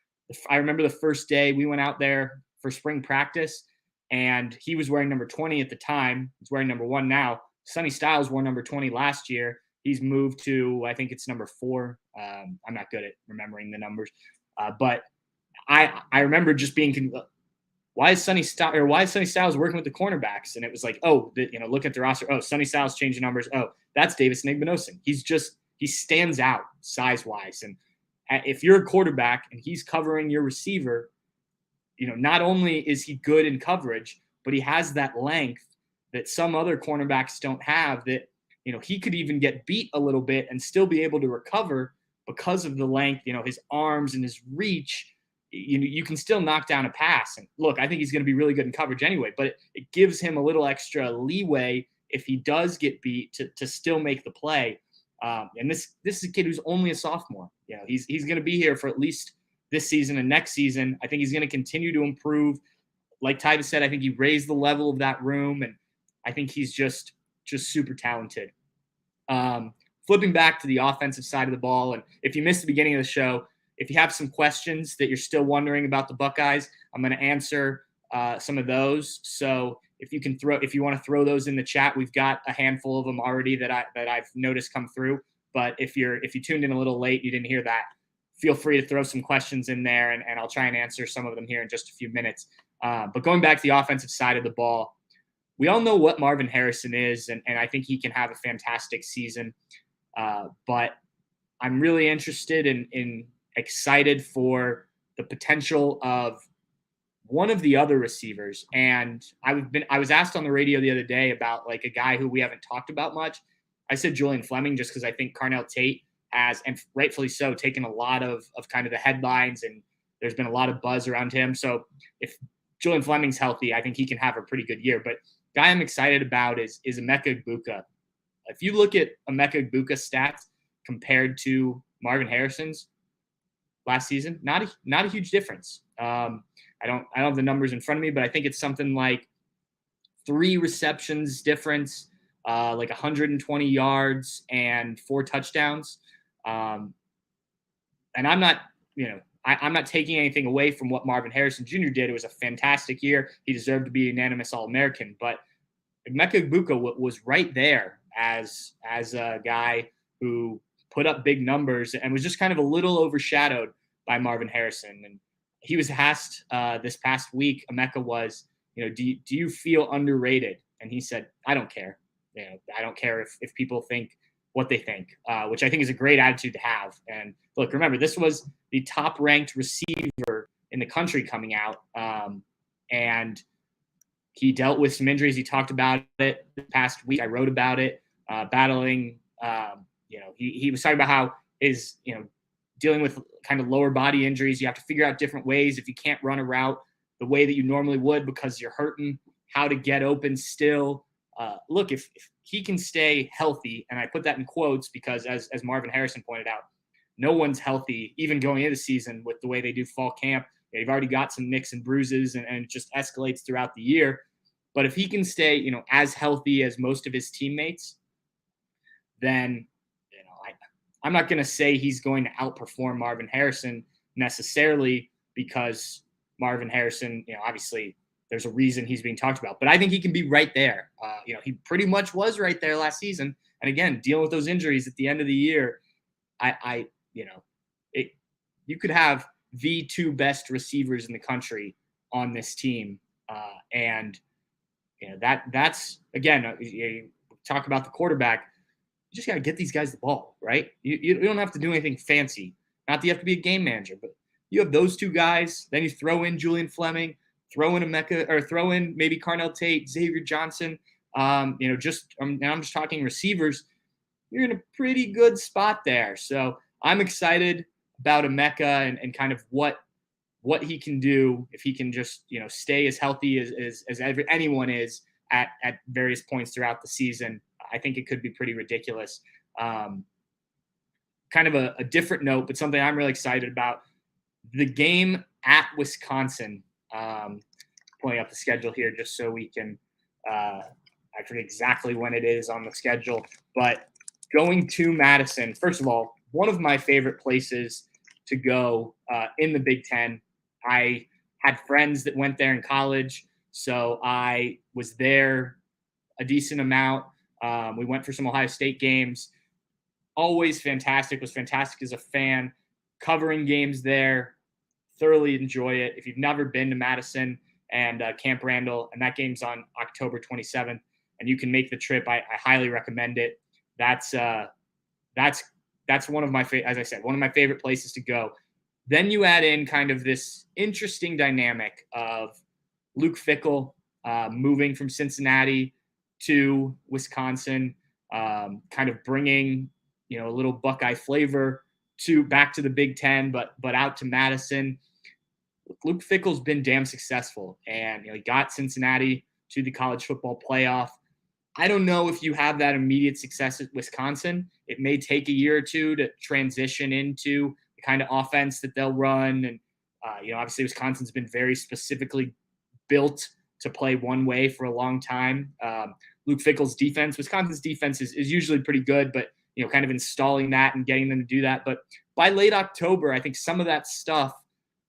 I remember the first day we went out there for spring practice, and he was wearing number 20 at the time. He's wearing number 1 now. Sonny Styles wore number 20 last year. He's moved to, I think it's number 4. I'm not good at remembering the numbers. But I remember just being, why is Sonny Styles working with the cornerbacks? And it was like, look at the roster. Oh, Sonny Styles changing numbers. Oh, that's Davis Igbinosun. He stands out size-wise. And if you're a quarterback and he's covering your receiver, not only is he good in coverage, but he has that length that some other cornerbacks don't have, that, he could even get beat a little bit and still be able to recover because of the length, his arms and his reach. You can still knock down a pass. And look, I think he's going to be really good in coverage anyway, but it gives him a little extra leeway if he does get beat to still make the play. And this is a kid who's only a sophomore. He's going to be here for at least this season and next season. I think he's going to continue to improve. Like Tyvis said, I think he raised the level of that room, and I think he's just super talented. Flipping back to the offensive side of the ball, and if you missed the beginning of the show, if you have some questions that you're still wondering about the Buckeyes, I'm going to answer some of those. So if you want to throw those in the chat, we've got a handful of them already that I've noticed come through. But if you tuned in a little late, you didn't hear that, feel free to throw some questions in there, and I'll try and answer some of them here in just a few minutes. But going back to the offensive side of the ball, we all know what Marvin Harrison is, and I think he can have a fantastic season. But I'm really interested in excited for the potential of one of the other receivers. And I was asked on the radio the other day about like a guy who we haven't talked about much. I said Julian Fleming, just because I think Carnell Tate has, and rightfully so, taken a lot of kind of the headlines, and there's been a lot of buzz around him. So if Julian Fleming's healthy, I think he can have a pretty good year. But guy I'm excited about is Emeka Egbuka. If you look at Emeka Egbuka's stats compared to Marvin Harrison's last season, not a huge difference. I don't have the numbers in front of me, but I think it's something like 3 receptions difference, like 120 yards and 4 touchdowns. And I'm not, I'm not taking anything away from what Marvin Harrison Jr. did. It was a fantastic year. He deserved to be a unanimous All-American, but Emeka Egbuka was right there as a guy who put up big numbers and was just kind of a little overshadowed by Marvin Harrison. And he was asked this past week, Emeka was, do you feel underrated? And he said, I don't care. I don't care if people think what they think, which I think is a great attitude to have. And look, remember, this was the top ranked receiver in the country coming out. And he dealt with some injuries. He talked about it the past week. I wrote about it, battling, he was talking about how his, dealing with kind of lower body injuries. You have to figure out different ways if you can't run a route the way that you normally would because you're hurting, how to get open still. Look, if he can stay healthy, and I put that in quotes because as Marvin Harrison pointed out, no one's healthy, even going into the season with the way they do fall camp. They've already got some nicks and bruises, and it just escalates throughout the year. But if he can stay, as healthy as most of his teammates, then, I'm not going to say he's going to outperform Marvin Harrison necessarily, because Marvin Harrison, obviously there's a reason he's being talked about, but I think he can be right there. He pretty much was right there last season. And again, dealing with those injuries at the end of the year, you could have the two best receivers in the country on this team. That's again, you talk about the quarterback. You just got to get these guys the ball, right? You don't have to do anything fancy. Not that you have to be a game manager, but you have those two guys. Then you throw in Julian Fleming, throw in throw in maybe Carnell Tate, Xavier Johnson. I'm just talking receivers. You're in a pretty good spot there. So I'm excited about Emeka and kind of what he can do if he can just stay as healthy as anyone is at various points throughout the season. I think it could be pretty ridiculous. Kind of a different note, but something I'm really excited about. The game at Wisconsin. Pulling up the schedule here just so we can I forget exactly when it is on the schedule, but going to Madison, first of all, one of my favorite places to go in the Big Ten. I had friends that went there in college, so I was there a decent amount. We went for some Ohio State games. Always fantastic. Was fantastic as a fan. Covering games there. Thoroughly enjoy it. If you've never been to Madison and Camp Randall, and that game's on October 27th, and you can make the trip, I highly recommend it. That's one of my as I said, one of my favorite places to go. Then you add in kind of this interesting dynamic of Luke Fickell moving from Cincinnati to Wisconsin, kind of bringing a little Buckeye flavor back to the Big Ten, but out to Madison. Luke Fickell's been damn successful, and he got Cincinnati to the college football playoff. I don't know if you have that immediate success at Wisconsin. It may take a year or two to transition into the kind of offense that they'll run. And, obviously Wisconsin's been very specifically built to play one way for a long time. Luke Fickell's defense, Wisconsin's defense is usually pretty good, but, kind of installing that and getting them to do that. But by late October, I think some of that stuff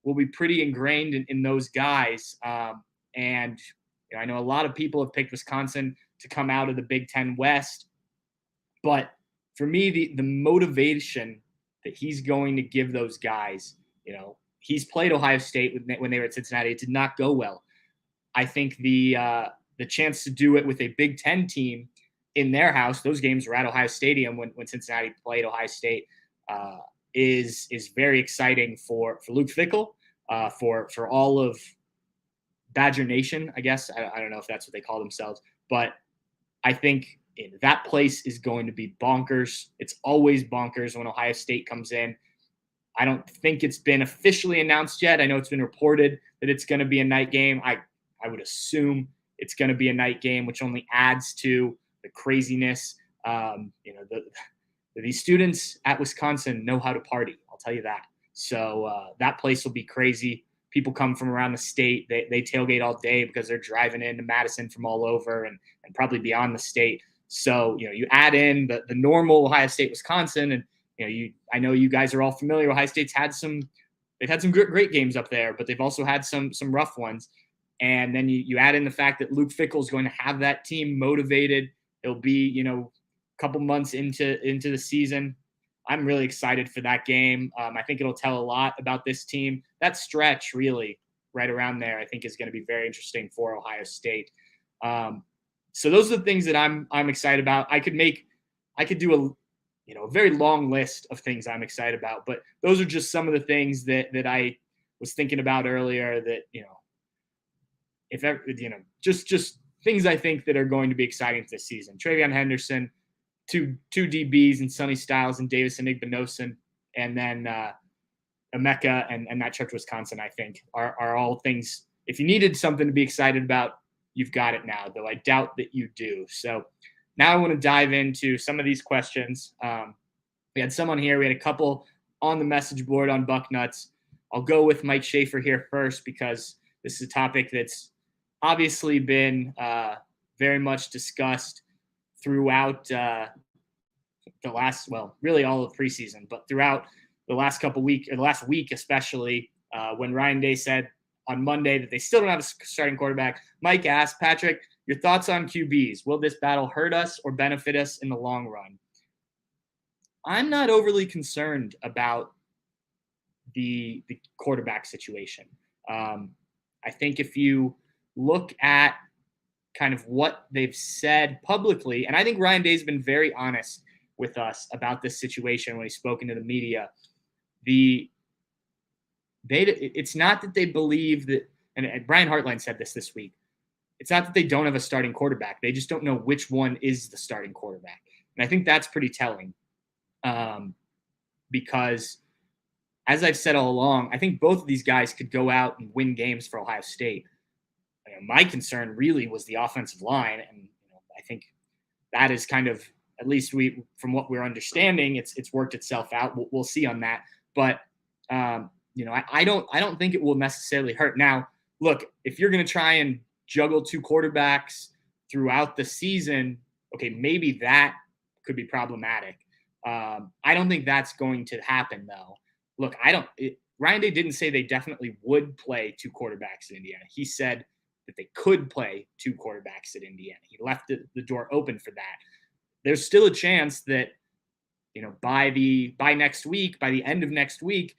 will be pretty ingrained in those guys. And I know a lot of people have picked Wisconsin to come out of the Big Ten West. But for me, the motivation that he's going to give those guys, he's played Ohio State when they were at Cincinnati. It did not go well. I think the chance to do it with a Big Ten team in their house, those games were at Ohio Stadium when Cincinnati played Ohio State, is very exciting for Luke Fickell, for all of Badger Nation, I guess. I don't know if that's what they call themselves, but I think that place is going to be bonkers. It's always bonkers when Ohio State comes in. I don't think it's been officially announced yet. I know it's been reported that it's going to be a night game. I would assume it's going to be a night game, which only adds to the craziness. These students at Wisconsin know how to party. I'll tell you that. So that place will be crazy. People come from around the state. They tailgate all day because they're driving into Madison from all over and probably beyond the state. So, you add in the normal Ohio State, Wisconsin, and, I know you guys are all familiar. Ohio State's had some great games up there, but they've also had some rough ones. And then you add in the fact that Luke Fickell is going to have that team motivated. It'll be, a couple months into the season. I'm really excited for that game. I think it'll tell a lot about this team. That stretch really right around there, I think, is going to be very interesting for Ohio State. So those are the things that I'm excited about. I could do a very long list of things I'm excited about, but those are just some of the things that I was thinking about earlier that, if ever, just things I think that are going to be exciting this season. Travion Henderson, two DBs and Sonny Styles and Davis Igbinosun, and then Emeka and that trip to Wisconsin, I think, are all things. If you needed something to be excited about, you've got it now, though I doubt that you do. So now I want to dive into some of these questions. We had some on here. We had a couple on the message board on Bucknuts. I'll go with Mike Schaefer here first because this is a topic that's obviously been very much discussed throughout really all of preseason, but throughout the last couple weeks, or the last week especially, when Ryan Day said on Monday that they still don't have a starting quarterback, Mike asked, Patrick, your thoughts on QBs? Will this battle hurt us or benefit us in the long run? I'm not overly concerned about the quarterback situation. I think if you look at kind of what they've said publicly, and I think Ryan Day's been very honest with us about this situation when he's spoken to the media. It's not that they believe that, and Brian Hartline said this week, it's not that they don't have a starting quarterback. They just don't know which one is the starting quarterback. And I think that's pretty telling, because as I've said all along, I think both of these guys could go out and win games for Ohio State. My concern really was the offensive line, and I think that is kind of, at least from what we're understanding, it's worked itself out. We'll see on that, but I don't think it will necessarily hurt. Now, look, if you're going to try and juggle two quarterbacks throughout the season, okay, maybe that could be problematic. I don't think that's going to happen, though. Look, Ryan Day didn't say they definitely would play two quarterbacks at Indiana. He said that they could play two quarterbacks at Indiana. He left the door open for that. There's still a chance that, by next week, by the end of next week,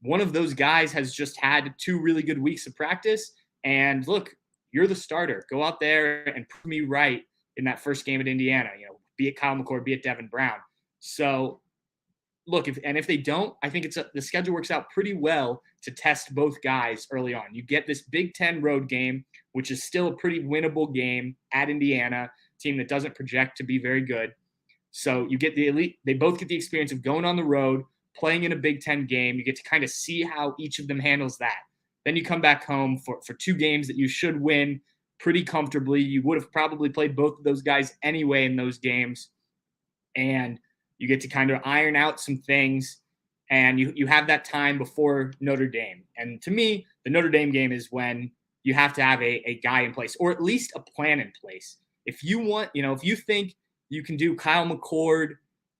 one of those guys has just had 2 really good weeks of practice. And look, you're the starter. Go out there and prove me right in that first game at Indiana. Be it Kyle McCord, be it Devin Brown. So, look, if they don't, I think the schedule works out pretty well to test both guys early on. You get this Big Ten road game, which is still a pretty winnable game at Indiana, team that doesn't project to be very good. So you get the elite. They both get the experience of going on the road, playing in a Big Ten game. You get to kind of see how each of them handles that. Then you come back home for 2 games that you should win pretty comfortably. You would have probably played both of those guys anyway in those games. And you get to kind of iron out some things, and you have that time before Notre Dame. And to me, the Notre Dame game is when you have to have a guy in place, or at least a plan in place. If you want, if you think you can do Kyle McCord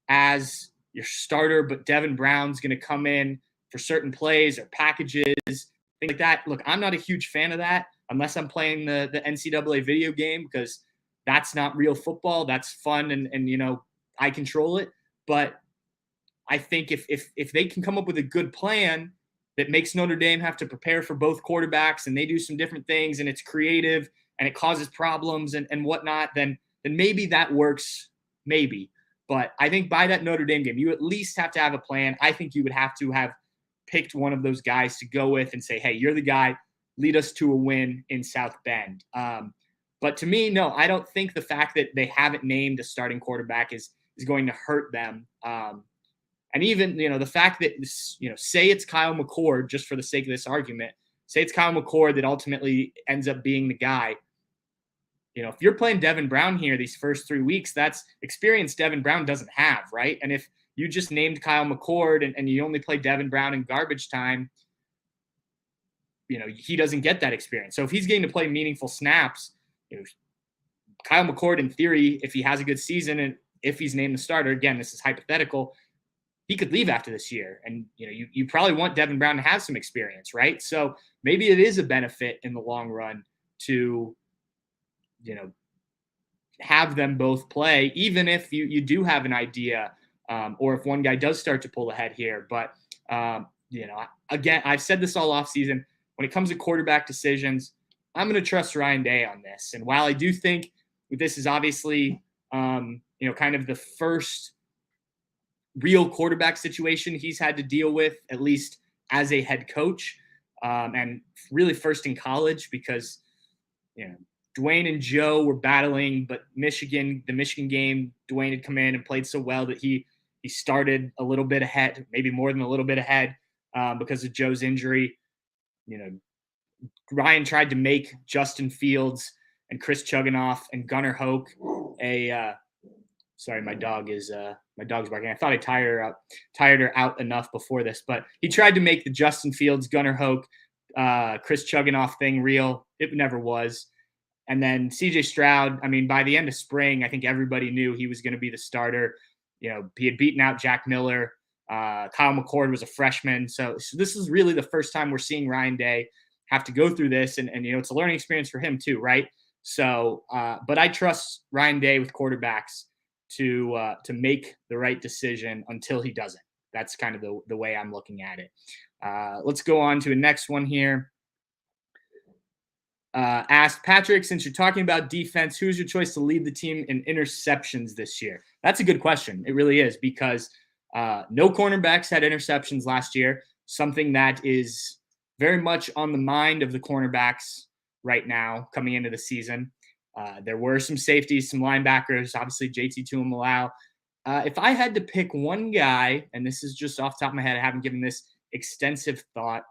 as your starter, but Devin Brown's going to come in for certain plays or packages, things like that. Look, I'm not a huge fan of that unless I'm playing the NCAA video game, because that's not real football. That's fun, and I control it. But I think if they can come up with a good plan that makes Notre Dame have to prepare for both quarterbacks, and they do some different things, and it's creative and it causes problems and whatnot, then maybe that works, maybe. But I think by that Notre Dame game, you at least have to have a plan. I think you would have to have picked one of those guys to go with and say, hey, you're the guy, lead us to a win in South Bend. But to me, no, I don't think the fact that they haven't named a starting quarterback is going to hurt them. And even, the fact that, say it's Kyle McCord, just for the sake of this argument, say it's Kyle McCord that ultimately ends up being the guy. If you're playing Devin Brown here these first 3 weeks, that's experience Devin Brown doesn't have, right? And if you just named Kyle McCord and you only play Devin Brown in garbage time, he doesn't get that experience. So if he's getting to play meaningful snaps, Kyle McCord, in theory, if he has a good season and if he's named the starter, again, this is hypothetical, he could leave after this year. And, you probably want Devin Brown to have some experience, right? So maybe it is a benefit in the long run to, have them both play, even if you do have an idea, or if one guy does start to pull ahead here. But, again, I've said this all offseason. When it comes to quarterback decisions, I'm going to trust Ryan Day on this. And while I do think this is obviously, kind of the first real quarterback situation he's had to deal with, at least as a head coach, and really first in college, because, Dwayne and Joe were battling, but the Michigan game, Dwayne had come in and played so well that he started a little bit ahead, maybe more than a little bit ahead, because of Joe's injury. Ryan tried to make Justin Fields and Chris Chuganoff and Gunnar Hoke sorry, my dog's barking. I thought I tired her out enough before this, but he tried to make the Justin Fields, Gunnar Hoke, Chris Chuganoff thing real. It never was. And then CJ Stroud, by the end of spring, I think everybody knew he was going to be the starter. he had beaten out Jack Miller. Kyle McCord was a freshman. So this is really the first time we're seeing Ryan Day have to go through this. And it's a learning experience for him too, right? So, but I trust Ryan Day with quarterbacks to make the right decision until he doesn't. That's kind of the way I'm looking at it. Let's go on to the next one here. Asked Patrick, since you're talking about defense, who's your choice to lead the team in interceptions this year? That's a good question. It really is, because no cornerbacks had interceptions last year, something that is very much on the mind of the cornerbacks right now coming into the season. There were some safeties, some linebackers, obviously JT Tuimoloau. If I had to pick one guy, and this is just off the top of my head, I haven't given this extensive thought,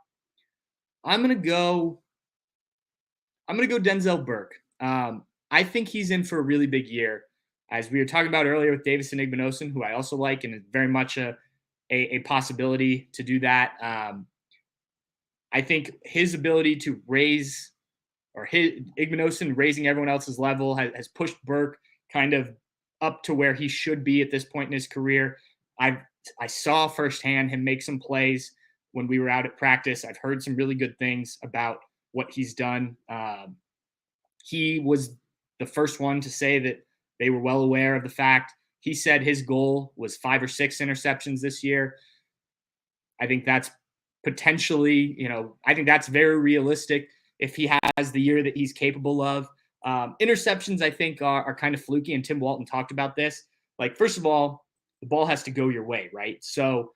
I'm going to go Denzel Burke. I think he's in for a really big year. As we were talking about earlier with Davison Igbinosun, who I also like, and is very much a possibility to do that. I think his ability to raise, or his Igbinosun raising everyone else's level, has pushed Burke kind of up to where he should be at this point in his career. I saw firsthand him make some plays when we were out at practice. I've heard some really good things about what he's done. He was the first one to say that they were well aware of the fact. He said his goal was 5 or 6 interceptions this year. I think that's potentially, I think that's very realistic if he has the year that he's capable of. Interceptions, I think, are kind of fluky, and Tim Walton talked about this. Like, first of all, the ball has to go your way, right? So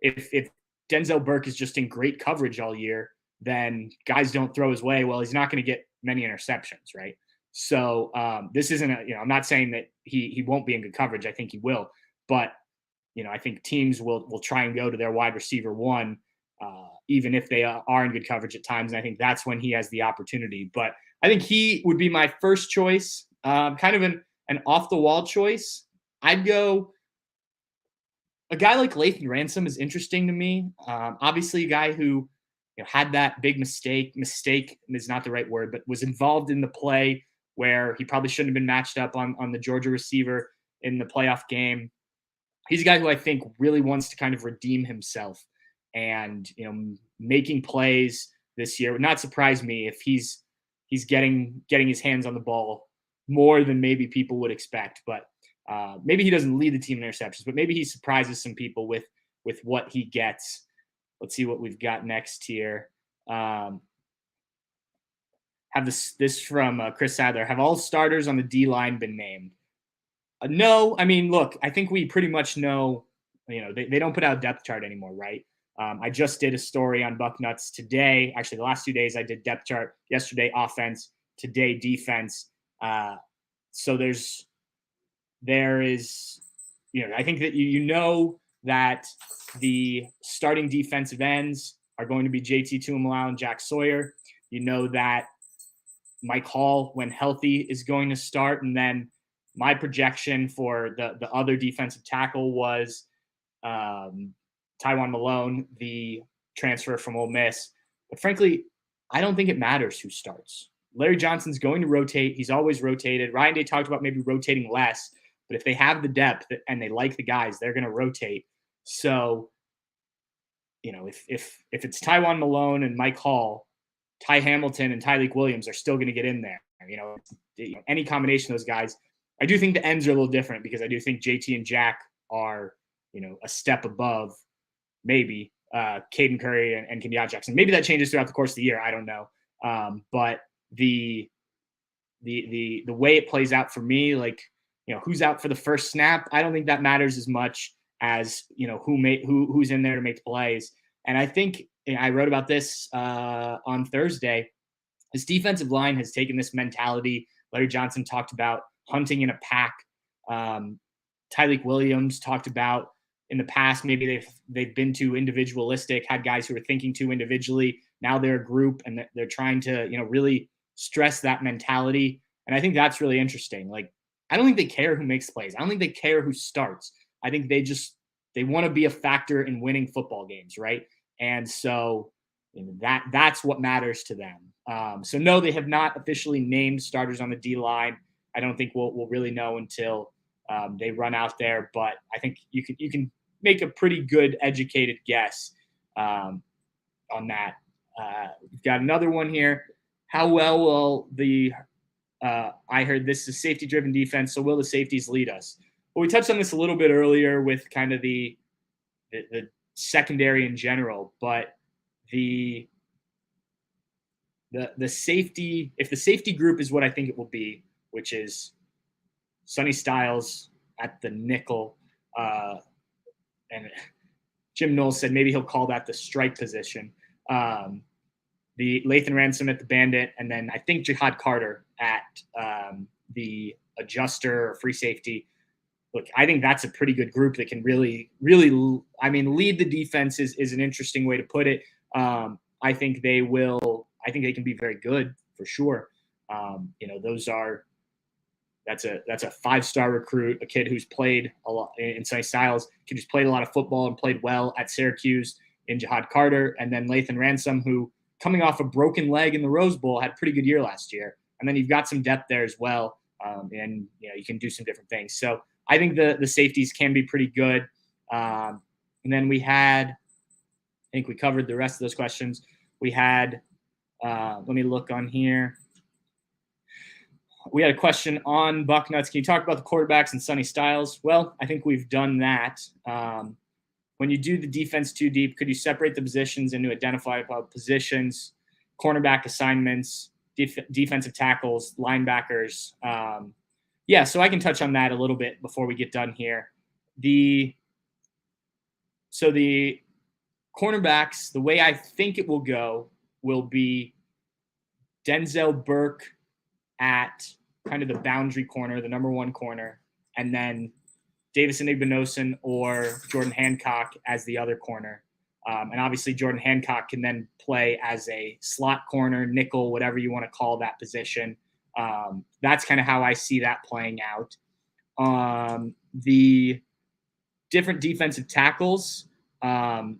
if Denzel Burke is just in great coverage all year, then guys don't throw his way. Well, he's not going to get many interceptions, right? So this isn't I'm not saying that he won't be in good coverage. I think he will, but I think teams will try and go to their wide receiver one, even if they are in good coverage at times. And I think that's when he has the opportunity. But I think he would be my first choice, kind of an off the wall choice. I'd go. A guy like Lathan Ransom is interesting to me. Obviously, a guy who had that big mistake is not the right word, but was involved in the play where he probably shouldn't have been matched up on the Georgia receiver in the playoff game. He's a guy who I think really wants to kind of redeem himself, and making plays this year would not surprise me if he's getting his hands on the ball more than maybe people would expect. But maybe he doesn't lead the team in interceptions, but maybe he surprises some people with what he gets. Let's see what we've got next here. Have this from Chris Sadler. Have all starters on the D-line been named? No. I mean, look, I think we pretty much know, they don't put out a depth chart anymore, right? I just did a story on Bucknuts today. Actually, the last 2 days I did depth chart. Yesterday, offense. Today, defense. So there is, I think that that the starting defensive ends are going to be JT Tuimoloau and Jack Sawyer. That Mike Hall, when healthy, is going to start. And then my projection for the other defensive tackle was Tywone Malone, the transfer from Ole Miss. But frankly, I don't think it matters who starts. Larry Johnson's going to rotate. He's always rotated. Ryan Day talked about maybe rotating less, but if they have the depth and they like the guys, they're going to rotate. So, if it's Tywone Malone and Mike Hall, Ty Hamilton and Tyleik Williams are still going to get in there. Any combination of those guys. I do think the ends are a little different, because I do think JT and Jack are, a step above maybe Caden Curry and Kenyatta Jackson. Maybe that changes throughout the course of the year. I don't know. But the way it plays out for me, like, who's out for the first snap, I don't think that matters as much as, who's in there to make the plays. And I think I wrote about this on Thursday. This defensive line has taken this mentality. Larry Johnson talked about hunting in a pack. Tyleik Williams talked about in the past, maybe they've been too individualistic, had guys who are thinking too individually. Now they're a group, and they're trying to, really stress that mentality. And I think that's really interesting. Like, I don't think they care who makes plays. I don't think they care who starts. I think they want to be a factor in winning football games, right? And so that's what matters to them. So no, they have not officially named starters on the D line. I don't think we'll really know until they run out there, but I think you can make a pretty good educated guess on that. We've got another one here. How well will I heard this is safety-driven defense, so will the safeties lead us? Well, we touched on this a little bit earlier with kind of the secondary in general, but the safety, if the safety group is what I think it will be, which is Sonny Styles at the nickel, and Jim Knowles said maybe he'll call that the strike position. The Lathan Ransom at the bandit, and then I think Jihad Carter at the adjuster or free safety. Look, I think that's a pretty good group that can really, I mean, lead the defense is an interesting way to put it. I think they will. I think they can be very good for sure. That's a 5-star recruit, a kid who's played a lot in Sonny Styles, kid who's played a lot of football and played well at Syracuse in Jihad Carter, and then Lathan Ransom, who coming off a broken leg in the Rose Bowl had a pretty good year last year. And then you've got some depth there as well, and you can do some different things. So I think the safeties can be pretty good. And then we had, I think we covered the rest of those questions. We had, let me look on here. We had a question on Bucknuts. Can you talk about the quarterbacks and Sonny Styles? Well, I think we've done that. When you do the defense too deep, could you separate the positions into identifiable positions, cornerback assignments, defensive tackles, linebackers? Yeah, so I can touch on that a little bit before we get done here. So the cornerbacks, the way I think it will go will be Denzel Burke at kind of the boundary corner, the number 1 corner, and then Davis Igbinosun or Jordan Hancock as the other corner. And obviously Jordan Hancock can then play as a slot corner, nickel, whatever you want to call that position. That's kind of how I see that playing out. The different defensive tackles, I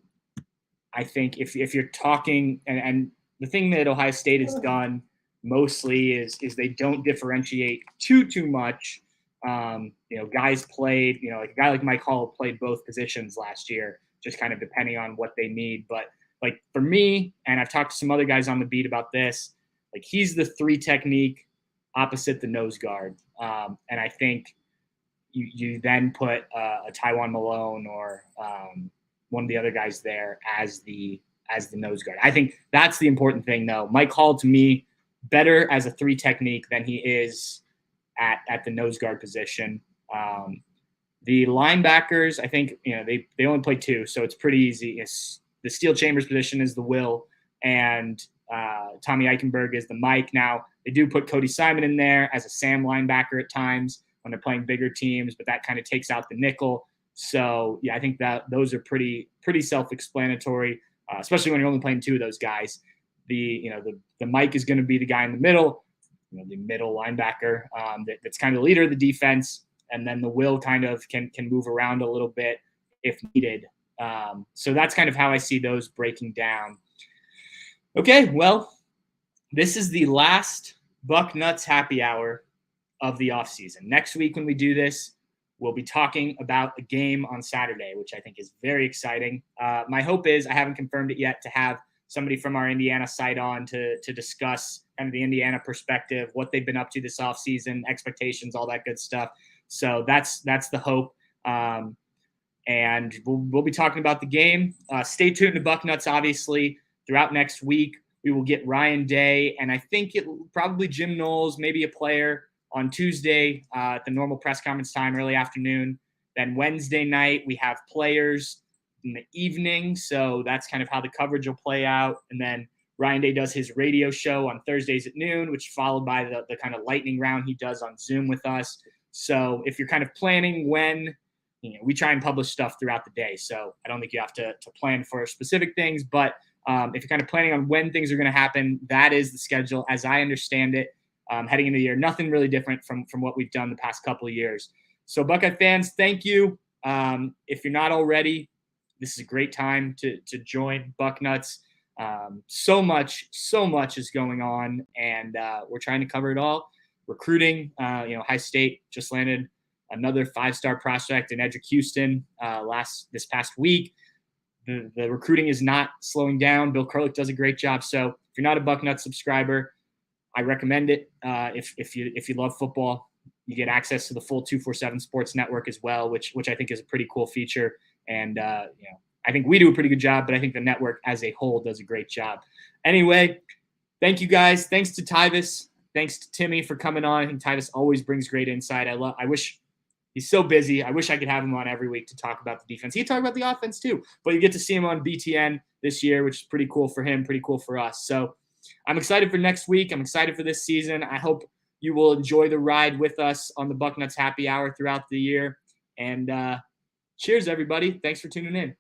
think if you're talking, and the thing that Ohio State has done mostly is they don't differentiate too much. Guys played, like a guy like Mike Hall played both positions last year, just kind of depending on what they need. But like for me, and I've talked to some other guys on the beat about this, like he's the 3 technique opposite the nose guard. And I think you then put a Tywone Malone or one of the other guys there as the nose guard. I think that's the important thing though. Mike Hall to me, better as a 3 technique than he is at the nose guard position. The linebackers, I think, they only play 2, so it's pretty easy. It's the Steel Chambers position is the Will, and Tommy Eichenberg is the Mike. Now, they do put Cody Simon in there as a Sam linebacker at times when they're playing bigger teams, but that kind of takes out the nickel. So, yeah, I think that those are pretty self-explanatory, especially when you're only playing 2 of those guys. The Mike is going to be the guy in the middle, the middle linebacker that's kind of the leader of the defense, and then the Will kind of can move around a little bit if needed. So that's kind of how I see those breaking down. Okay, well, this is the last Bucknuts Happy Hour of the offseason. Next week when we do this, we'll be talking about a game on Saturday, which I think is very exciting. My hope is, I haven't confirmed it yet, to have somebody from our Indiana site on to discuss kind of the Indiana perspective, what they've been up to this offseason, expectations, all that good stuff. So that's the hope. And we'll be talking about the game. Stay tuned to Bucknuts, obviously. Throughout next week, we will get Ryan Day, and I think probably Jim Knowles, maybe a player, on Tuesday at the normal press conference time, early afternoon. Then Wednesday night, we have players in the evening. So that's kind of how the coverage will play out. And then Ryan Day does his radio show on Thursdays at noon, which is followed by the kind of lightning round he does on Zoom with us. So if you're kind of planning when, we try and publish stuff throughout the day. So I don't think you have to plan for specific things, but if you're kind of planning on when things are going to happen, that is the schedule as I understand it heading into the year. Nothing really different from what we've done the past couple of years. So Buckeye fans, thank you. If you're not already, this is a great time to join Bucknuts. So much is going on, and we're trying to cover it all. Recruiting, Ohio State just landed another 5-star prospect in Edric Houston this past week. The recruiting is not slowing down. Bill Kurlick does a great job. So if you're not a Bucknuts subscriber, I recommend it. If you love football, you get access to the full 247 Sports Network as well, which I think is a pretty cool feature. And I think we do a pretty good job, but I think the network as a whole does a great job. Anyway, thank you guys. Thanks to Tyvis. Thanks to Timmy for coming on. I think Tyvis always brings great insight. I wish he's so busy. I wish I could have him on every week to talk about the defense. He talk about the offense too, but you get to see him on BTN this year, which is pretty cool for him, pretty cool for us. So I'm excited for next week. I'm excited for this season. I hope you will enjoy the ride with us on the Bucknuts Happy Hour throughout the year. And cheers, everybody. Thanks for tuning in.